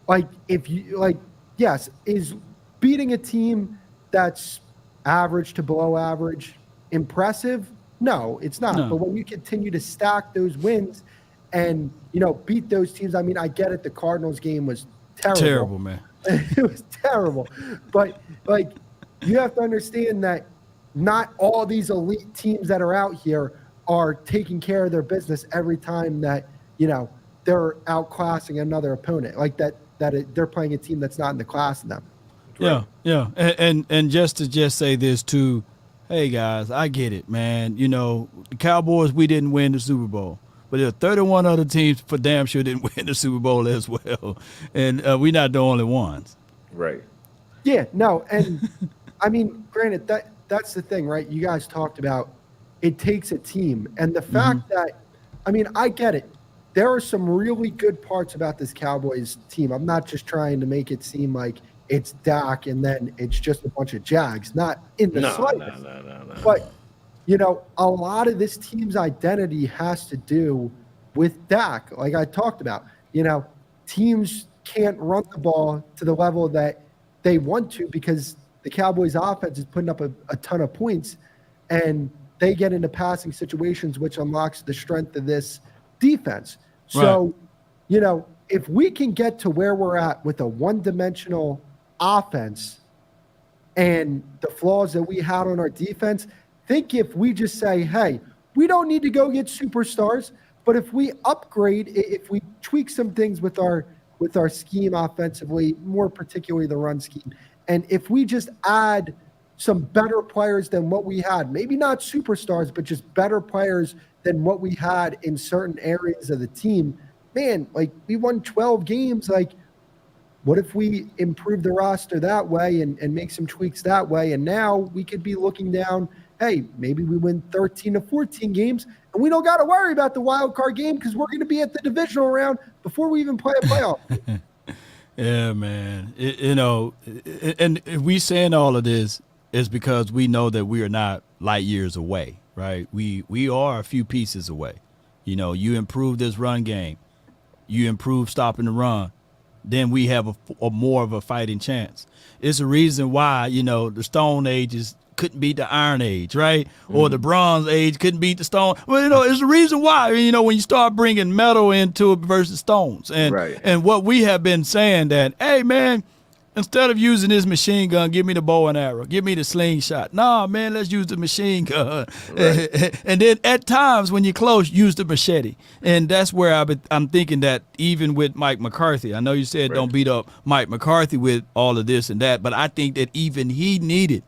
like, if you like, yes, is beating a team that's average to below average impressive? No, it's not. No. But when you continue to stack those wins and, you know, beat those teams, I mean, I get it. The Cardinals game was terrible. Terrible, man. It was terrible. But, like, you have to understand that not all these elite teams that are out here are taking care of their business every time that, you know, they're outclassing another opponent. Like they're playing a team that's not in the class of them. Yeah, yeah. And just to say this too, hey guys, I get it, man. You know, the Cowboys, we didn't win the Super Bowl. But there are 31 other teams for damn sure didn't win the Super Bowl as well. And we're not the only ones. Right. Yeah, no, and I mean, granted, that's the thing, right? You guys talked about it takes a team. And the fact that, I mean, I get it. There are some really good parts about this Cowboys team. I'm not just trying to make it seem like it's Dak and then it's just a bunch of Jags. Not in the slightest. No. But, you know, a lot of this team's identity has to do with Dak, like I talked about. You know, teams can't run the ball to the level that they want to because the Cowboys offense is putting up a ton of points and they get into passing situations, which unlocks the strength of this defense. So, you know, if we can get to where we're at with a one-dimensional offense and the flaws that we had on our defense, think if we just say, hey, we don't need to go get superstars, but if we upgrade, if we tweak some things with our scheme offensively, more particularly the run scheme, and if we just add some better players than what we had, maybe not superstars, but just better players than what we had in certain areas of the team, man, like we won 12 games. Like, what if we improve the roster that way and make some tweaks that way? And now we could be looking down, hey, maybe we win 13 to 14 games and we don't got to worry about the wild card game because we're going to be at the divisional round before we even play a playoff. Yeah, man. You know, and if we saying all of this is because we know that we are not light years away, right? We are a few pieces away. You know, you improve this run game, you improve stopping the run, then we have a more of a fighting chance. It's a reason why, you know, the Stone Ages couldn't beat the Iron Age, right? Or the Bronze Age couldn't beat the Stone. Well, you know, it's the reason why, you know, when you start bringing metal into it versus stones. And what we have been saying that, hey, man, instead of using this machine gun, give me the bow and arrow. Give me the slingshot. Nah, man, let's use the machine gun. Right. And then at times when you're close, use the machete. And that's where I'm thinking that even with Mike McCarthy, I know you said don't beat up Mike McCarthy with all of this and that, but I think that even he needed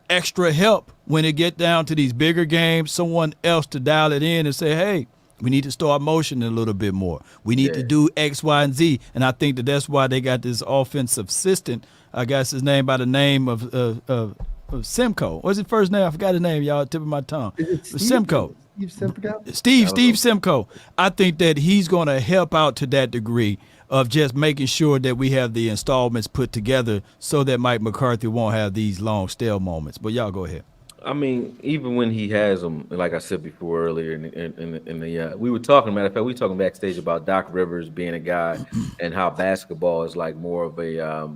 extra help when it get down to these bigger games, someone else to dial it in and say, hey, we need to start motioning a little bit more. We need to do X, Y, and Z. And I think that's why they got this offensive assistant. I guess his name by the name of Simcoe. What's his first name? I forgot his name, y'all. Tip of my tongue. Simcoe. Steve Simcoe? Steve Simcoe. I think that he's going to help out to that degree of just making sure that we have the installments put together so that Mike McCarthy won't have these long stale moments. But y'all go ahead. I mean, even when he has them, like I said before earlier, in the we were talking, matter of fact, we were talking backstage about Doc Rivers being a guy and how basketball is like more of a,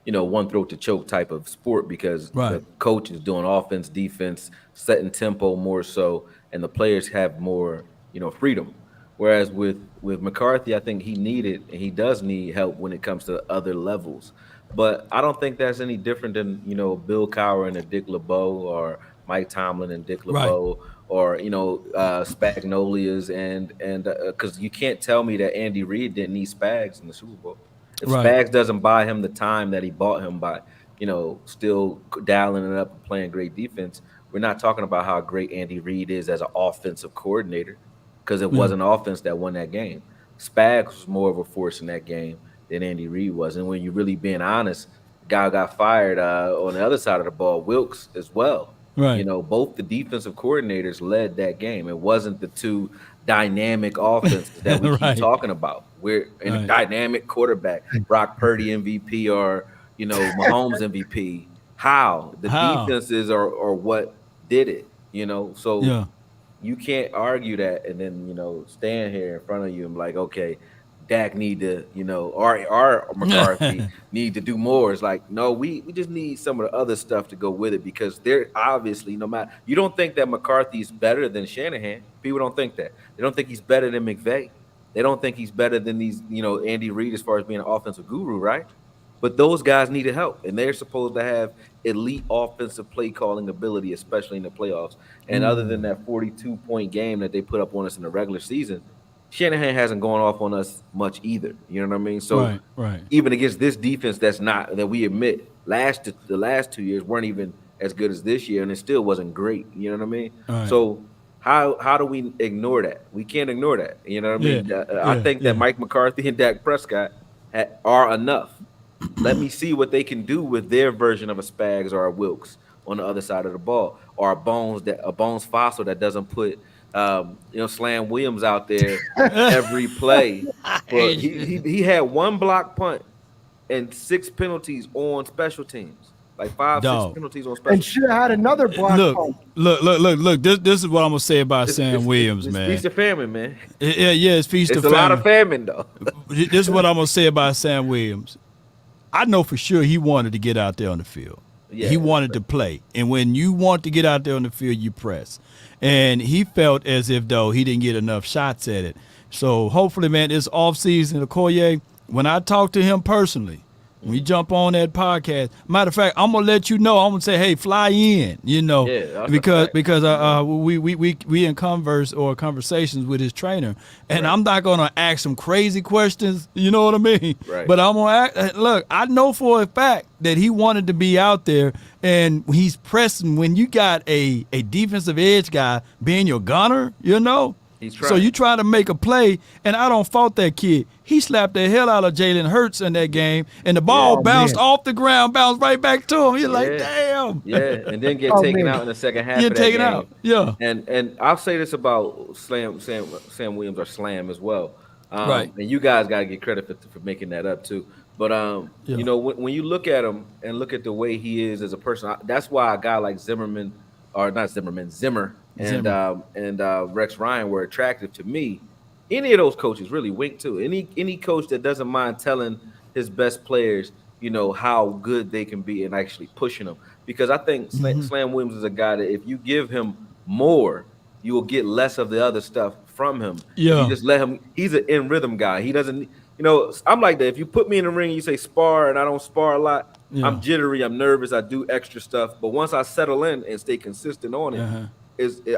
one throat to choke type of sport because the coach is doing offense, defense, setting tempo more so, and the players have more, freedom. Whereas with McCarthy, I think he does need help when it comes to other levels. But I don't think that's any different than, Bill Cowher and a Dick LeBeau or Mike Tomlin and Dick LeBeau or Spagnolias, and because you can't tell me that Andy Reid didn't need Spags in the Super Bowl. If Right. Spags doesn't buy him the time that he bought him by, still dialing it up and playing great defense, we're not talking about how great Andy Reid is as an offensive coordinator, because it wasn't offense that won that game. Spags was more of a force in that game than Andy Reid was. And when you're really being honest, the guy who got fired on the other side of the ball, Wilkes, as well. Right. Both the defensive coordinators led that game. It wasn't the two dynamic offenses that we Right. keep talking about. We're in Right. a dynamic quarterback, Brock Purdy MVP or Mahomes MVP. How the defenses are what did it. So Yeah. you can't argue that and then stand here in front of you and be like, okay, Dak need to, or McCarthy need to do more. It's like, no, we just need some of the other stuff to go with it, because they're obviously, no matter, you don't think that McCarthy's better than Shanahan. People don't think that. They don't think he's better than McVay. They don't think he's better than these, Andy Reid as far as being an offensive guru, right? But those guys needed help, and they're supposed to have elite offensive play calling ability, especially in the playoffs. And other than that 42-point game that they put up on us in the regular season, Shanahan hasn't gone off on us much either. You know what I mean? So right. even against this defense that we admit the last 2 years weren't even as good as this year, and it still wasn't great. You know what I mean? Right. So how do we ignore that? We can't ignore that. You know what I mean? I think that Mike McCarthy and Dak Prescott are enough. Let me see what they can do with their version of a Spags or a Wilkes on the other side of the ball, or a Bones Fossil that doesn't put Slam Williams out there every play. But he had one block punt and 6 penalties on special teams. Like 5-6 penalties on special and should have had another block punt. Look. This is what I'm gonna say about Sam Williams, it's man. Feast of famine, man. Yeah, it's feast It's of a famine. lot of famine, though. This is what I'm gonna say about Sam Williams. I know for sure he wanted to get out there on the field. Yeah, he wanted to play. And when you want to get out there on the field, you press. And he felt as if, though, he didn't get enough shots at it. So hopefully, man, this offseason, AKOYE, when I talk to him personally, when we jump on that podcast, matter of fact, I'm gonna let you know. I'm gonna say, hey, fly in, because we in conversations with his trainer, and I'm not gonna ask some crazy questions. You know what I mean? Right. But I'm gonna look. I know for a fact that he wanted to be out there, and he's pressing. When you got a defensive edge guy being your gunner, He's so trying. you try to make a play, and I don't fault that kid. He slapped the hell out of Jalen Hurts in that game, and the ball bounced off the ground, bounced right back to him. You're like, damn. Yeah, and then get taken out in the second half. Get of that taken game. out. Yeah. And I'll say this about Sam Williams, or Slam, as well. Right. And you guys got to get credit for making that up too. But when you look at him and look at the way he is as a person, that's why a guy like Zimmer and Rex Ryan were attractive to me. Any of those coaches, really, Wink too. Any coach that doesn't mind telling his best players, how good they can be and actually pushing them. Because I think Slam Williams is a guy that if you give him more, you will get less of the other stuff from him. Yeah. You just let him. He's an in rhythm guy. He doesn't. I'm like that. If you put me in the ring, you say spar, and I don't spar a lot. Yeah. I'm jittery. I'm nervous. I do extra stuff. But once I settle in and stay consistent on it,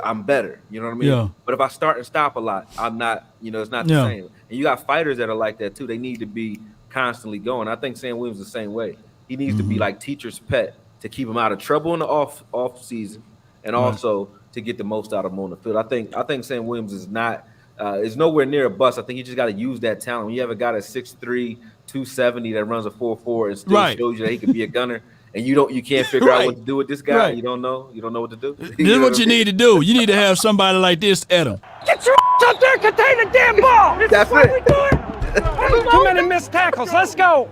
I'm better. You know what I mean? Yeah. But if I start and stop a lot, I'm not. It's not the same. And you got fighters that are like that too. They need to be constantly going. I think Sam Williams is the same way. He needs to be like teacher's pet to keep him out of trouble in the off season, and also to get the most out of him on the field. I think Sam Williams is not. Is nowhere near a bust. I think you just got to use that talent. When you have a guy that's 6'3", 270 that runs a 4.4 and still shows you that he can be a gunner, and you can't figure out what to do with this guy. You don't know what to do. This is what you need to do. You need to have somebody like this at him. Get your up there, contain the damn ball. That's what it. we doing? Too many missed tackles. Let's go.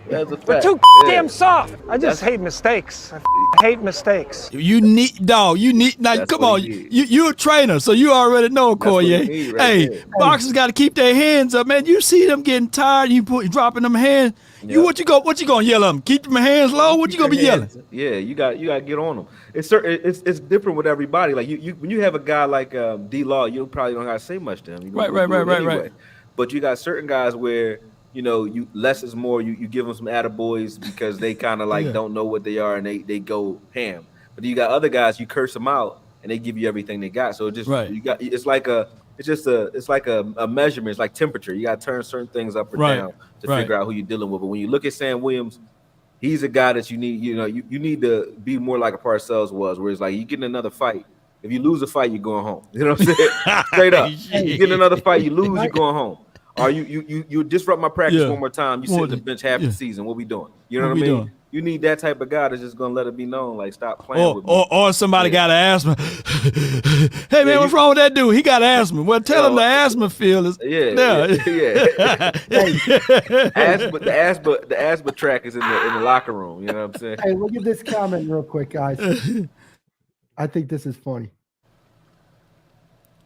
That's a We're fact. too damn soft. I just hate mistakes. I hate mistakes. You need now. That's Come what on. he You're a trainer, so you already know, what he Koye. need right Hey, there. boxers got to keep their hands up, man. You see them getting tired. You dropping them hands. Yeah. What you gonna yell at them? Keep them hands low. What you gonna be yelling? Yeah, you got to get on them. It's different with everybody. Like you when you have a guy like D-Law, you probably don't got to say much to him. Right. But you got certain guys where you less is more. You give them some attaboys because they kind of like don't know what they are and they go ham. But you got other guys, you curse them out and they give you everything they got. So just Right. you got it's like a measurement. It's like temperature. You got to turn certain things up or Right. down to Right. figure out who you're dealing with. But when you look at Sam Williams, he's a guy that you need. You need to be more like a Parcells was, where it's like you get in another fight. If you lose a fight, you're going home. You know what I'm saying? Straight up. You get in another fight, you lose, you're going home. Or you disrupt my practice one more time, you sit on the bench half the season. What we doing? You know what I mean? Doing? You need that type of guy that's just gonna let it be known, like stop playing with me. Or somebody got asthma. Hey man, what's wrong with that dude? He got asthma. Well, tell him the asthma feel is yeah. The asthma track is in the locker room. You know what I'm saying? Hey, look at this comment real quick, guys. I think this is funny.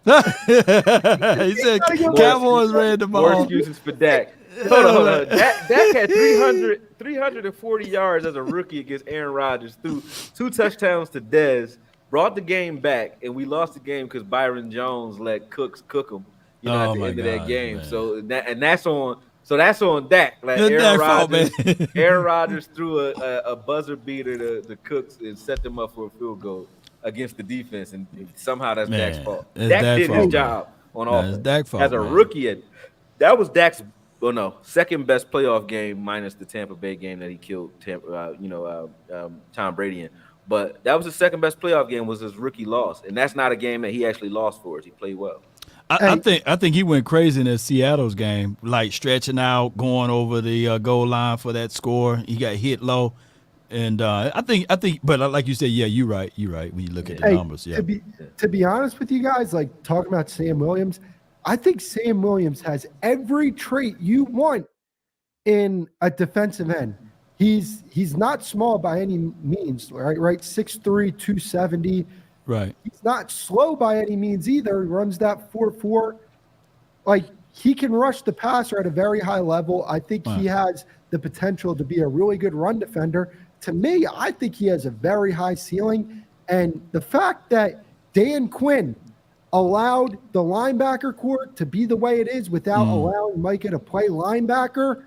He said Cowboys ran the ball. More excuses for Dak. Hold on. Dak had 340 yards as a rookie against Aaron Rodgers, threw 2 touchdowns to Dez, brought the game back, and we lost the game because Byron Jones let Cooks cook him. At the end of that game. Man. So that's on Dak. Like Aaron Rodgers threw a buzzer beater to Cooks and set them up for a field goal against the defense, and somehow that's Dak's fault. Dak did his job on offense as a rookie. That was Dak's second best playoff game minus the Tampa Bay game that he killed Tom Brady in. But that was the second best playoff game, was his rookie loss, and that's not a game that he actually lost for us. He played well. I think he went crazy in that Seattle's game, like stretching out, going over the goal line for that score. He got hit low. And I think, but like you said, yeah, you're right. When you look at the numbers, yeah. To be honest with you guys, like talking about Sam Williams, I think Sam Williams has every trait you want in a defensive end. He's not small by any means, right? 6'3", 270. Right. He's not slow by any means either. He runs that 4.4. Like, he can rush the passer at a very high level. I think he has the potential to be a really good run defender. To me, I think he has a very high ceiling. And the fact that Dan Quinn allowed the linebacker court to be the way it is without allowing Micah to play linebacker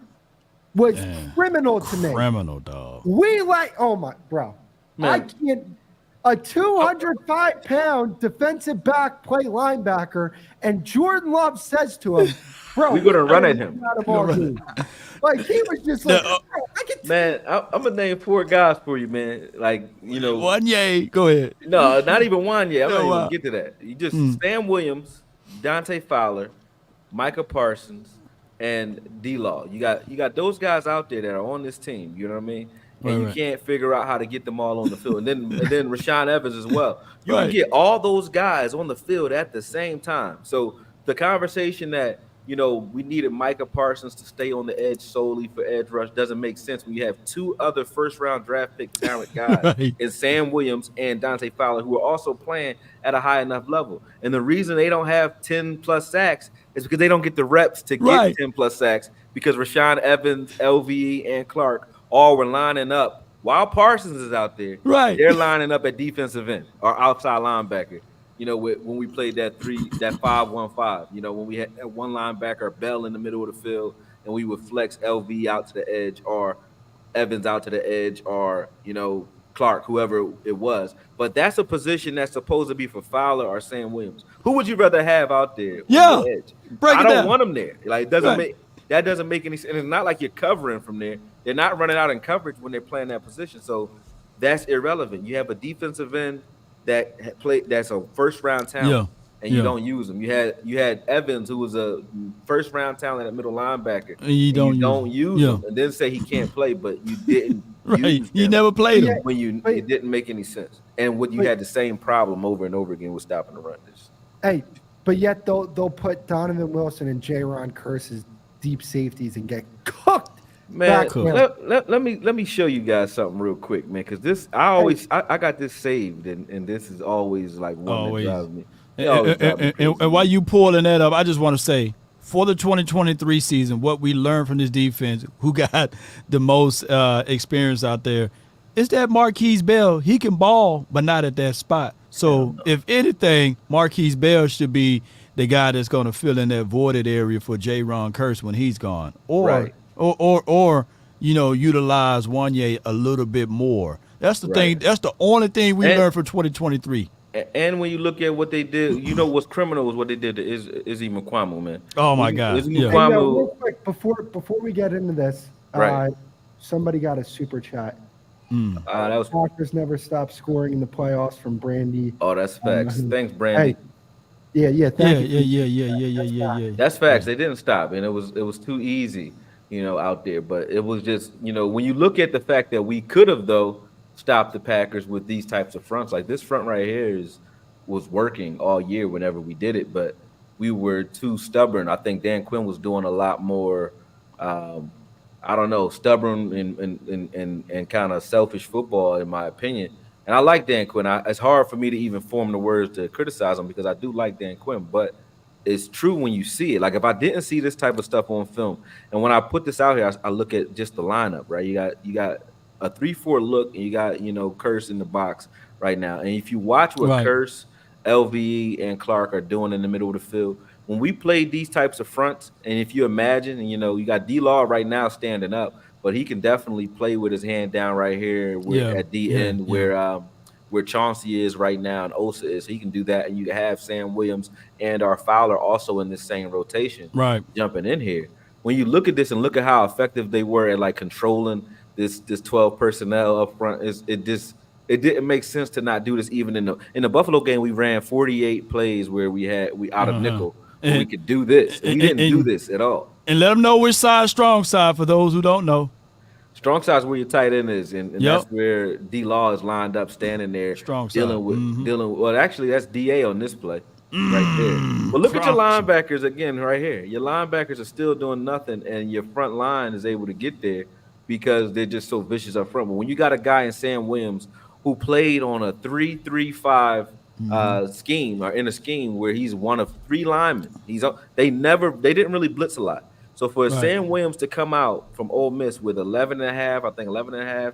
was criminal to me. Criminal, dog. Oh my, bro. Man. I can't. A 205-pound defensive back play linebacker, and Jordan Love says to him, bro, we're going to run at him. Like, he was just like, man, I'm going to name 4 guys for you, man. Like, Wanye, go ahead. No, not even Wanye. I'm not even going to get to that. You just Sam Williams, Dante Fowler, Micah Parsons, and D-Law. You got those guys out there that are on this team. You know what I mean? And you can't figure out how to get them all on the field. And then Rashaan Evans as well. You can get all those guys on the field at the same time. So the conversation that, we needed Micah Parsons to stay on the edge solely for edge rush doesn't make sense when you have 2 other first-round draft pick talent guys in Sam Williams and Dante Fowler, who are also playing at a high enough level. And the reason they don't have 10-plus sacks is because they don't get the reps to get 10-plus sacks, because Rashaan Evans, LVE, and Clark all were lining up while Parsons is out there. Right. They're lining up at defensive end or outside linebacker. When we played that 5-1-5, when we had that one linebacker, Bell in the middle of the field, and we would flex LV out to the edge or Evans out to the edge or, Clark, whoever it was. But that's a position that's supposed to be for Fowler or Sam Williams. Who would you rather have out there on the edge? I don't want them there. Like, that doesn't make any sense. And it's not like you're covering from there. They're not running out in coverage when they're playing that position. So that's irrelevant. You have a defensive end that's a first-round talent, and you don't use them. You had Evans, who was a first-round talent at middle linebacker. And you don't use him, and then say he can't play, but you didn't use You him never played him. it didn't make any sense. And you had the same problem over and over again with stopping the run. Hey, but yet they'll put Donovan Wilson and J-Ron Curse as deep safeties and get cooked. Man, let me show you guys something real quick, man, because this I got this saved, and this is always like one that drives me. And while you pulling that up, I just want to say, for the 2023 season, what we learned from this defense, who got the most experience out there, is that Marquise Bell. He can ball, but not at that spot. So if anything, Marquise Bell should be the guy that's going to fill in that voided area for J-Ron Curse when he's gone, or utilize Wanye a little bit more. That's the thing. That's the only thing we learned for 2023. And when you look at what they did, you know what's criminal is what they did to Izzy McQuamu, man. Oh my God. Izzy Yeah. Hey, yo, McQuamu, real quick, before we get into this, Right. somebody got a super chat. that was Packers never stop scoring in the playoffs from Brandy. that's facts. Thanks, Hey, Brandy. yeah, thank you. Yeah. That's facts. They didn't stop, and it was too easy, out there. But it was just, when you look at the fact that we could have though stopped the Packers with these types of fronts, like this front right here was working all year whenever we did it, but we were too stubborn. I think Dan Quinn was doing a lot more. I don't know, stubborn and kind of selfish football, in my opinion. And I like Dan Quinn. It's hard for me to even form the words to criticize him because I do like Dan Quinn, but it's true when you see it. Like if I didn't see this type of stuff on film, and when I put this out here, I look at just the lineup, right? You got a 3-4 look, and you got Curse in the box right now. And if you watch what Right. Curse, LVE, and Clark are doing in the middle of the field, when we played these types of fronts, and if you imagine, you got D-Law right now standing up, but he can definitely play with his hand down right here at the end where Chauncey is right now and Osa is. He can do that, and you have Sam Williams and our Fowler also in this same rotation, Right. jumping in here. When you look at this and look at how effective they were at like controlling this 12 personnel up front, it didn't make sense to not do this. Even in the Buffalo game, we ran 48 plays where we out of nickel. And we could do this. We didn't do this at all. And let them know which side, strong side, for those who don't know. Strong side is where your tight end is, and that's where D-Law is lined up, standing there, Strong side. dealing with. Well, actually, that's DA on this play right there. But look at your linebackers again right here. Your linebackers are still doing nothing, and your front line is able to get there because they're just so vicious up front. But when you got a guy in Sam Williams who played on a 3-3-5 scheme, or in a scheme where he's one of 3 linemen. They didn't really blitz a lot. So for Sam Williams to come out from Ole Miss with 11 and a half,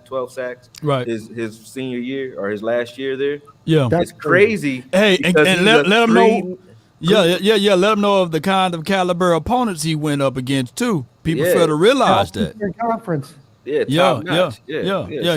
12 sacks, Right. his senior year or his last year there, Yeah. it's crazy. Hey, and let them know. Yeah. Let them know of the kind of caliber opponents he went up against too. People Yeah. fail to realize that. Conference. Yeah, Yeah. top notch. So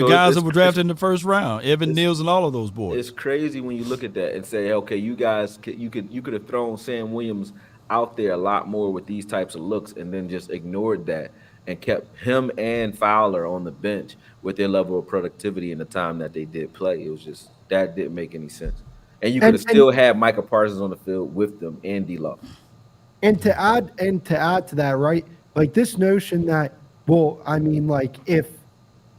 Guys that it's were drafted in the first round, Evan Niels and all of those boys. It's crazy when you look at that and say, okay, you guys, you could have thrown Sam Williams out there a lot more with these types of looks, and then just ignored that and kept him and Fowler on the bench with their level of productivity in the time that they did play. It was just that didn't make any sense. And you could have still had Micah Parsons on the field with them and D-Law. And to add to that, right? Like this notion that, well, I mean, like if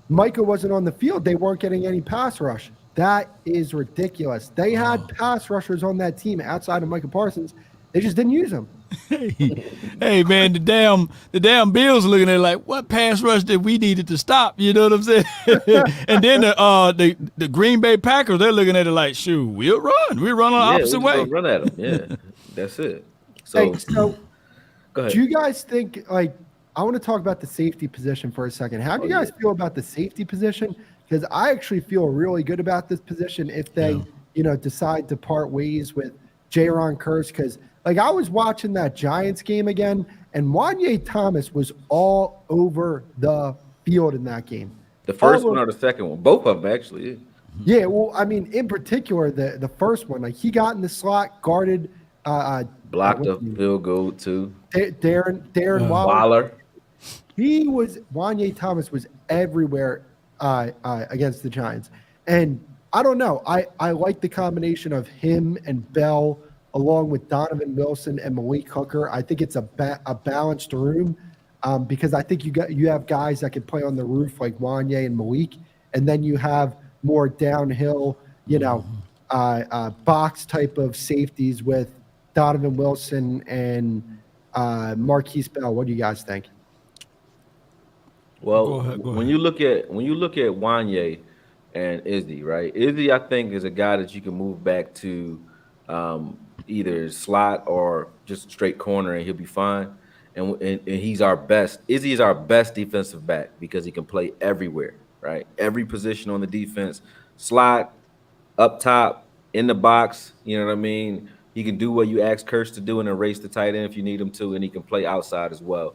Micah wasn't on the field, they weren't getting any pass rush. That is ridiculous. They had pass rushers on that team outside of Micah Parsons. They just didn't use them. Hey man, the damn Bills looking at it like, what pass rush did we needed to stop? You know what I'm saying? And then the Green Bay Packers, they're looking at it like, shoot, we'll run the opposite way. Run at them. Yeah, that's it. So go ahead. do you guys think, like, I want to talk about the safety position for a second. How do you guys feel about the safety position? Because I actually feel really good about this position if they, decide to part ways with Jaron Kearse. Because, like, I was watching that Giants game again, and Wanye Thomas was all over the field in that game. The first one or the second one? Both of them, actually. Yeah, well, I mean, in particular, the first one, like, he got in the slot, guarded. Blocked a field goal, too. Darren Waller. Wanye Thomas was everywhere against the Giants. And I don't know. I like the combination of him and Bell along with Donovan Wilson and Malik Hooker. I think it's a balanced room because I think you have guys that can play on the roof like Wanye and Malik, and then you have more downhill, box type of safeties with Donovan Wilson and Marquise Bell. What do you guys think? Well, Go ahead. when you look at Wanye and Izzy, right? Izzy, I think, is a guy that you can move back to either slot or just straight corner, and he'll be fine. And he's our best. Izzy is our best defensive back because he can play everywhere, right? Every position on the defense, slot, up top, in the box. You know what I mean? He can do what you ask Kearse to do and erase the tight end if you need him to, and he can play outside as well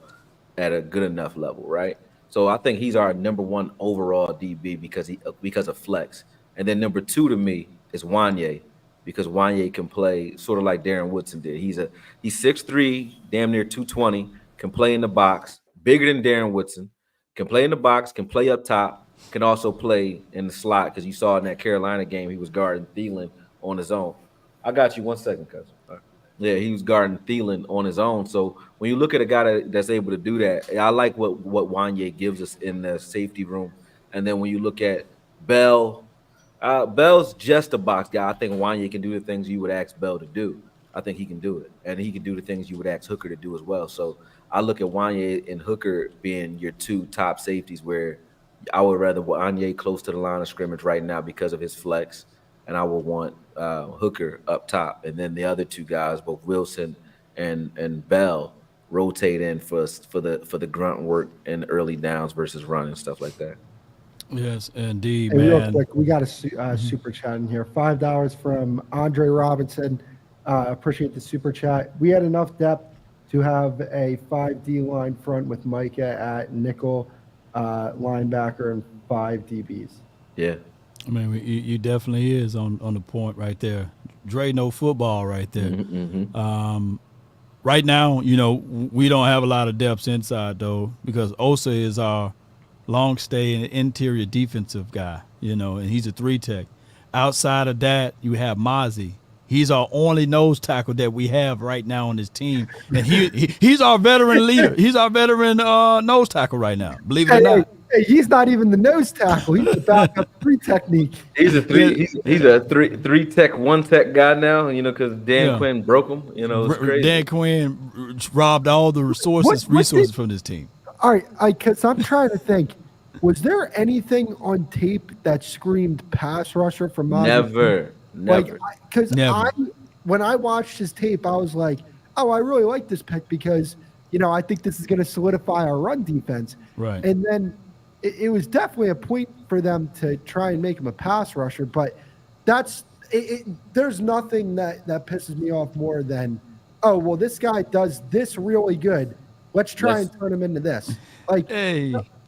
at a good enough level, right? So I think he's our number one overall DB because of flex. And then number 2 to me is Wanye because Wanye can play sort of like Darren Woodson did. He's 6'3", damn near 220, can play in the box, bigger than Darren Woodson, can play in the box, can play up top, can also play in the slot, because you saw in that Carolina game he was guarding Thielen on his own. I got you 1 second, cousin. Yeah, he was guarding Thielen on his own. So when you look at a guy that's able to do that, I like what Wanye gives us in the safety room. And then when you look at Bell, Bell's just a box guy. I think Wanye can do the things you would ask Bell to do. I think he can do it. And he can do the things you would ask Hooker to do as well. So I look at Wanye and Hooker being your two top safeties, where I would rather Wanye close to the line of scrimmage right now because of his flex, and I would want Hooker up top, and then the other two guys, both Wilson and Bell, rotate in for the grunt work in early downs versus run and stuff like that. Yes, indeed, Hey, man. real quick, we got a super chat in here. $5 from Andre Robinson. Appreciate the super chat. We had enough depth to have a 5D line front with Micah at nickel, linebacker, and 5 DBs. Yeah. I mean, you definitely is on the point right there. Dre no football right there. Right now, we don't have a lot of depths inside, though, because Osa is our long stay and interior defensive guy, and he's a 3-tech. Outside of that, you have Mozzie. He's our only nose tackle that we have right now on this team, and he's our veteran leader. He's our veteran nose tackle right now. Believe it or not. Hey, he's not even the nose tackle. He's the backup 3 technique. He's a 3-tech, 1-tech guy now, because Dan Quinn broke him. It's crazy. Dan Quinn robbed all the resources from this team. All right, because I'm trying to think. Was there anything on tape that screamed pass rusher from Mozzie? Never. Because when I watched his tape, I was like, oh, I really like this pick because, I think this is going to solidify our run defense. Right. And then it was definitely a point for them to try and make him a pass rusher, but there's nothing that pisses me off more than, oh, well, this guy does this really good. Let's try and turn him into this.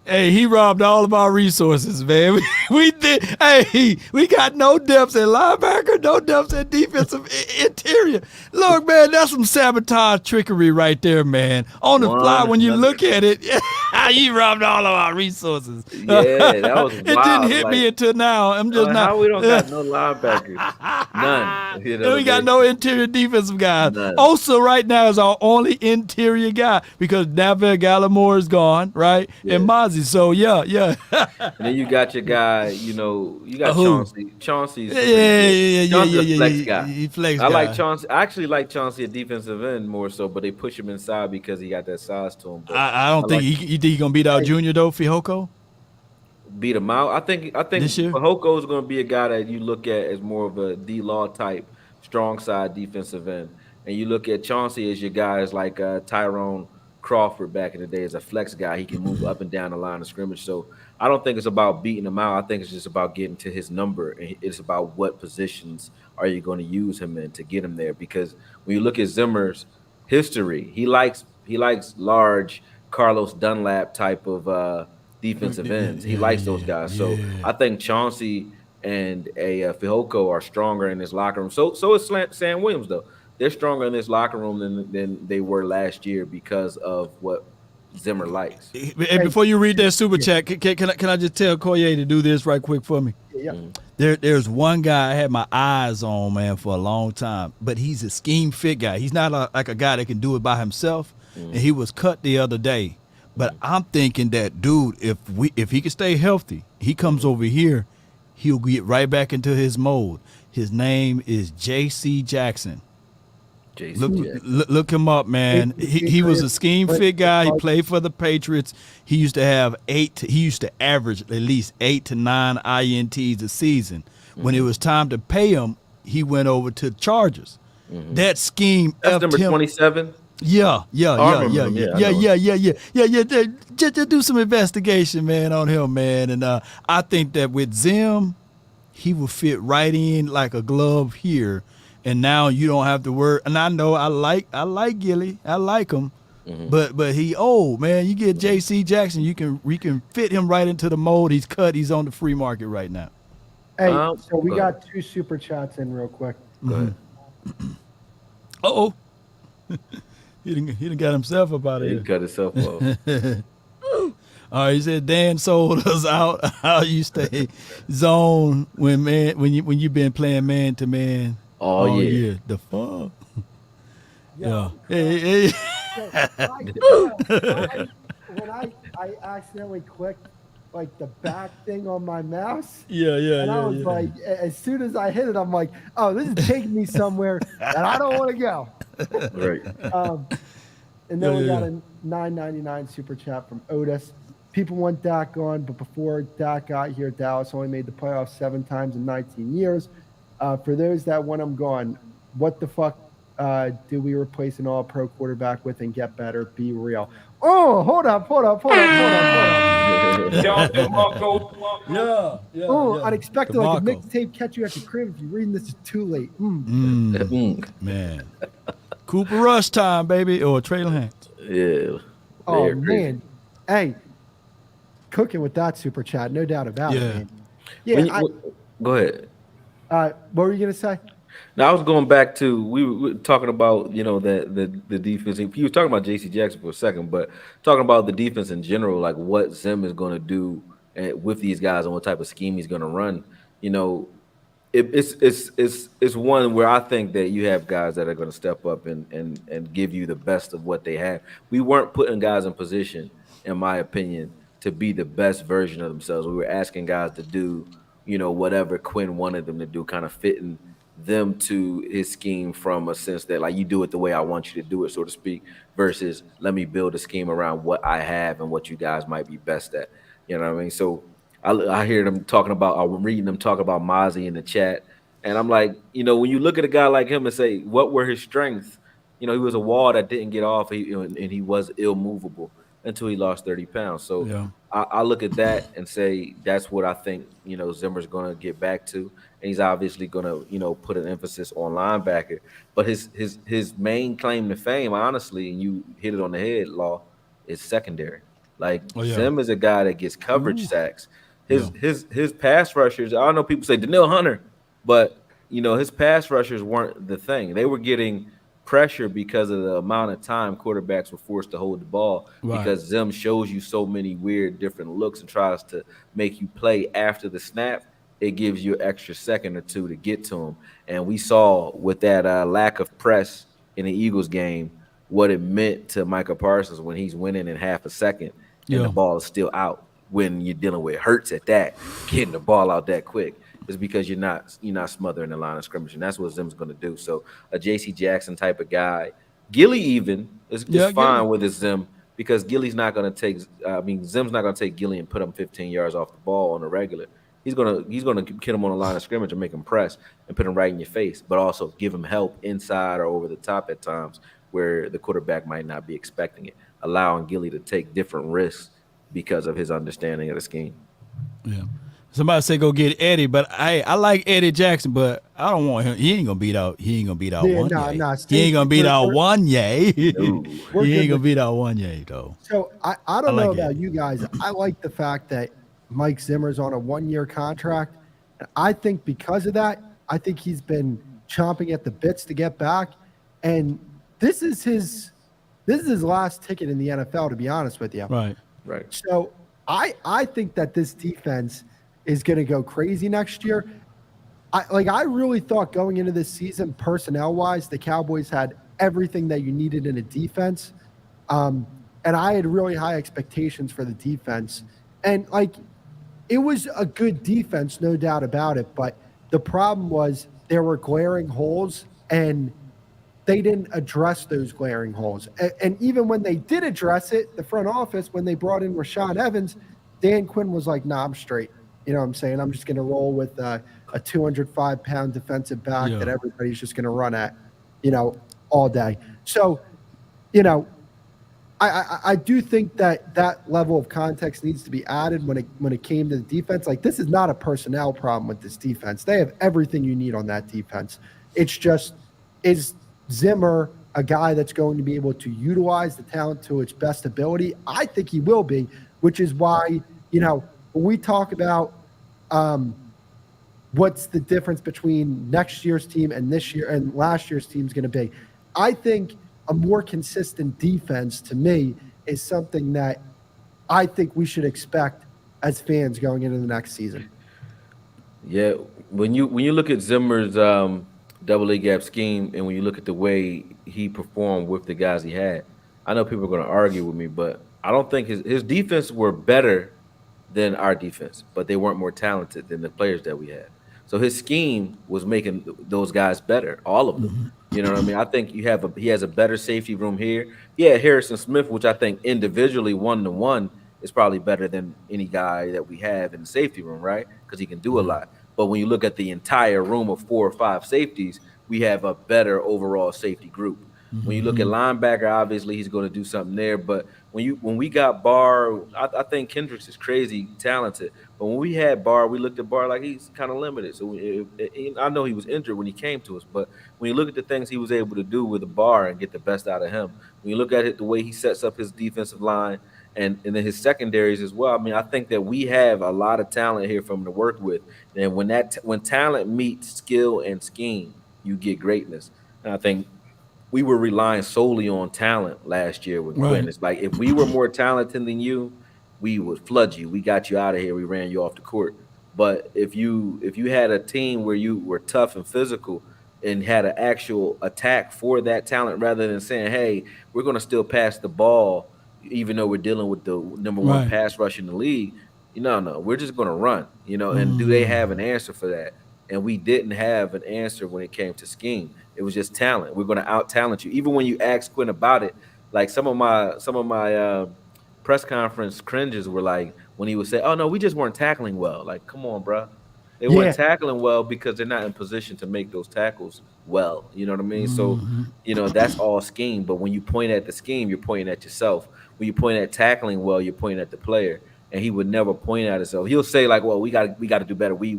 Hey, he robbed all of our resources, man. We did. Hey, we got no depths at linebacker, no depths at defensive interior. Look, man, that's some sabotage trickery right there, man. On the fly, when you look at it, he robbed all of our resources. Yeah, that was wild. It didn't hit me until now. I'm just not. How we don't got no linebackers? None. We got no interior defensive guys. None. Also, right now is our only interior guy because Navid Gallimore is gone, right? Yeah. And Mozzie. So yeah. And then you got your guy, you got Chauncey. Chauncey's yeah. flex guy. He flex I guy. like Chauncey. I actually like Chauncey at defensive end more so, but they push him inside because he got that size to him. But I don't think you think he's gonna beat out Junior though, Fihoko? Beat him out. I think Fihoko is going to be a guy that you look at as more of a D-Law type, strong side defensive end, and you look at Chauncey as your guys like Tyrone Crawford back in the day as a flex guy. He can move up and down the line of scrimmage. So I don't think it's about beating him out. I think it's just about getting to his number. And it's about what positions are you going to use him in to get him there. Because when you look at Zimmer's history, he likes large Carlos Dunlap type of defensive ends. He likes those guys. So I think Chauncey and Fihoko are stronger in this locker room. So is Sam Williams, though. They're stronger in this locker room than they were last year because of what Zimmer likes. And before you read that super chat, can I just tell AKOYE to do this right quick for me? Yeah. There's one guy I had my eyes on, man, for a long time, but he's a scheme fit guy. He's not like a guy that can do it by himself, and he was cut the other day. But I'm thinking that, dude, if he can stay healthy, he comes over here, he'll get right back into his mode. His name is J.C. Jackson. Look him up, man. He was a scheme fit guy. He played for the Patriots. He used to have he used to average at least 8 to 9 INTs a season. When it was time to pay him, he went over to the Chargers. That scheme. That's number 27. Yeah. Just do some investigation, man, on him, man. And I think that with Zim, he will fit right in like a glove here. And now you don't have to worry. And I know I like Gilly. I like him. But he old, man. You get J.C. Jackson, we can fit him right into the mold. He's cut. He's on the free market right now. Hey, so we got 2 super chats in real quick. Go ahead. Uh-oh. he done got himself up out of He here. cut himself off. All right, he said Dan sold us out how you stay zone when you been playing man to man All year. The fuck? Yeah. Hey. When I accidentally clicked like the back thing on my mouse, Yeah. and I was like, as soon as I hit it, I'm like, oh, this is taking me somewhere that I don't want to go. Right. And then we got a $9.99 super chat from Otis. People want Dak gone, but before Dak got here, Dallas only made the playoffs 7 times in 19 years. For those that want him gone, what the fuck do we replace an all-pro quarterback with and get better? Be real. Oh, hold up. Yeah. Oh, unexpected, like a Debacle. mixtape catch you at the crib if you're reading this, it's too late. Man. Cooper Rush time, baby, or Trey Lance. Yeah. Oh, They're crazy. man. Hey, cooking with that super chat, no doubt about it, man. When Yeah, you- go ahead. what were you going to say? Now I was going back to we were talking about the defense. He was talking about J.C. Jackson for a second, but talking about the defense in general, like what Zim is going to do with these guys and what type of scheme he's going to run. It's one where I think that you have guys that are going to step up and give you the best of what they have. We weren't putting guys in position, in my opinion, to be the best version of themselves. We were asking guys to do whatever Quinn wanted them to do, kind of fitting them to his scheme from a sense that like you do it the way I want you to do it, so to speak, versus let me build a scheme around what I have and what you guys might be best at. You know what I mean? So I hear them talking about, I'm reading them talk about Mozzie in the chat, and I'm like, when you look at a guy like him and say, what were his strengths? He was a wall that didn't get off, and he was immovable until he lost 30 pounds. So Yeah. I look at that and say that's what I think Zimmer's going to get back to, and he's obviously going to put an emphasis on linebacker. But his main claim to fame, honestly, and you hit it on the head, Law, is secondary. Like Zim is a guy that gets coverage sacks. His pass rushers, I know people say Danielle Hunter, but his pass rushers weren't the thing. They were getting pressure because of the amount of time quarterbacks were forced to hold the ball, because Zim shows you so many weird different looks and tries to make you play after the snap. It gives you an extra second or two to get to him. And we saw with that lack of press in the Eagles game what it meant to Micah Parsons when he's winning in half a second and the ball is still out. When you're dealing with Hurts at that, getting the ball out that quick is because you're not smothering the line of scrimmage, and that's what Zim's going to do. So a J.C. Jackson type of guy, Gilly even is fine with his Zim, because Gilly's not going to take. Zim's not going to take Gilly and put him 15 yards off the ball on a regular. He's gonna get him on the line of scrimmage and make him press and put him right in your face, but also give him help inside or over the top at times where the quarterback might not be expecting it, allowing Gilly to take different risks because of his understanding of the scheme. Yeah. Somebody say go get Eddie, but I like Eddie Jackson, but I don't want him. He ain't gonna beat out Yeah, Wanye. He ain't gonna beat out Wanye. He ain't gonna beat out Wanye though. So I don't know about you guys. I like the fact that Mike Zimmer's on a 1-year contract. And I think because of that, I think he's been chomping at the bits to get back. And this is his last ticket in the NFL, to be honest with you. Right. So I think that this defense is going to go crazy next year. I really thought going into this season, personnel-wise, the Cowboys had everything that you needed in a defense. And I had really high expectations for the defense. And, it was a good defense, no doubt about it. But the problem was there were glaring holes, and they didn't address those glaring holes. And even when they did address it, the front office, when they brought in Rashaan Evans, Dan Quinn was like, nah, I'm straight. You know what I'm saying? I'm just going to roll with a 205-pound defensive back that everybody's just going to run at, all day. So, I do think that level of context needs to be added when it came to the defense. Like, this is not a personnel problem with this defense. They have everything you need on that defense. It's just, is Zimmer a guy that's going to be able to utilize the talent to its best ability? I think he will be, which is why, when we talk about what's the difference between next year's team and this year and last year's team is going to be. I think a more consistent defense to me is something that I think we should expect as fans going into the next season. Yeah, when you look at Zimmer's double A gap scheme, and when you look at the way he performed with the guys he had, I know people are going to argue with me, but I don't think his defense were better than our defense, but they weren't more talented than the players that we had. So his scheme was making those guys better, all of them. You know what I mean? I think he has a better safety room here. Yeah, Harrison Smith, which I think individually 1-to-1 is probably better than any guy that we have in the safety room, right? Because he can do a lot. But when you look at the entire room of 4 or 5 safeties, we have a better overall safety group. When you look at linebacker, obviously he's going to do something there. But when we got Barr, I think Kendricks is crazy talented. But when we had Barr, we looked at Barr like he's kind of limited. So I know he was injured when he came to us, but when you look at the things he was able to do with the Barr and get the best out of him, when you look at it, the way he sets up his defensive line and then his secondaries as well. I mean, I think that we have a lot of talent here for him to work with. And when talent meets skill and scheme, you get greatness. And I think we were relying solely on talent last year with Quinn. It's like if we were more talented than you, we would flood you. We got you out of here. We ran you off the court. But if you had a team where you were tough and physical and had an actual attack for that talent, rather than saying, "Hey, we're going to still pass the ball," even though we're dealing with the number one pass rush in the league, no, we're just going to run. And do they have an answer for that? And we didn't have an answer when it came to scheme. It was just talent. We're going to out-talent you. Even when you ask Quinn about it, like some of my press conference cringes were like when he would say, "Oh no, we just weren't tackling well." Like, come on, bro. They weren't tackling well because they're not in position to make those tackles well. You know what I mean? So, that's all scheme. But when you point at the scheme, you're pointing at yourself. When you point at tackling well, you're pointing at the player. And he would never point at himself. He'll say like, "Well, we got to do better. We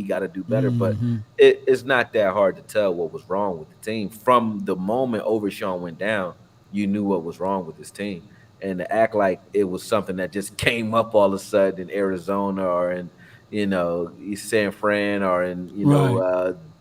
got to do better." But it's not that hard to tell what was wrong with the team. From the moment Overshawn went down, you knew what was wrong with this team. And to act like it was something that just came up all of a sudden in Arizona or in San Fran or in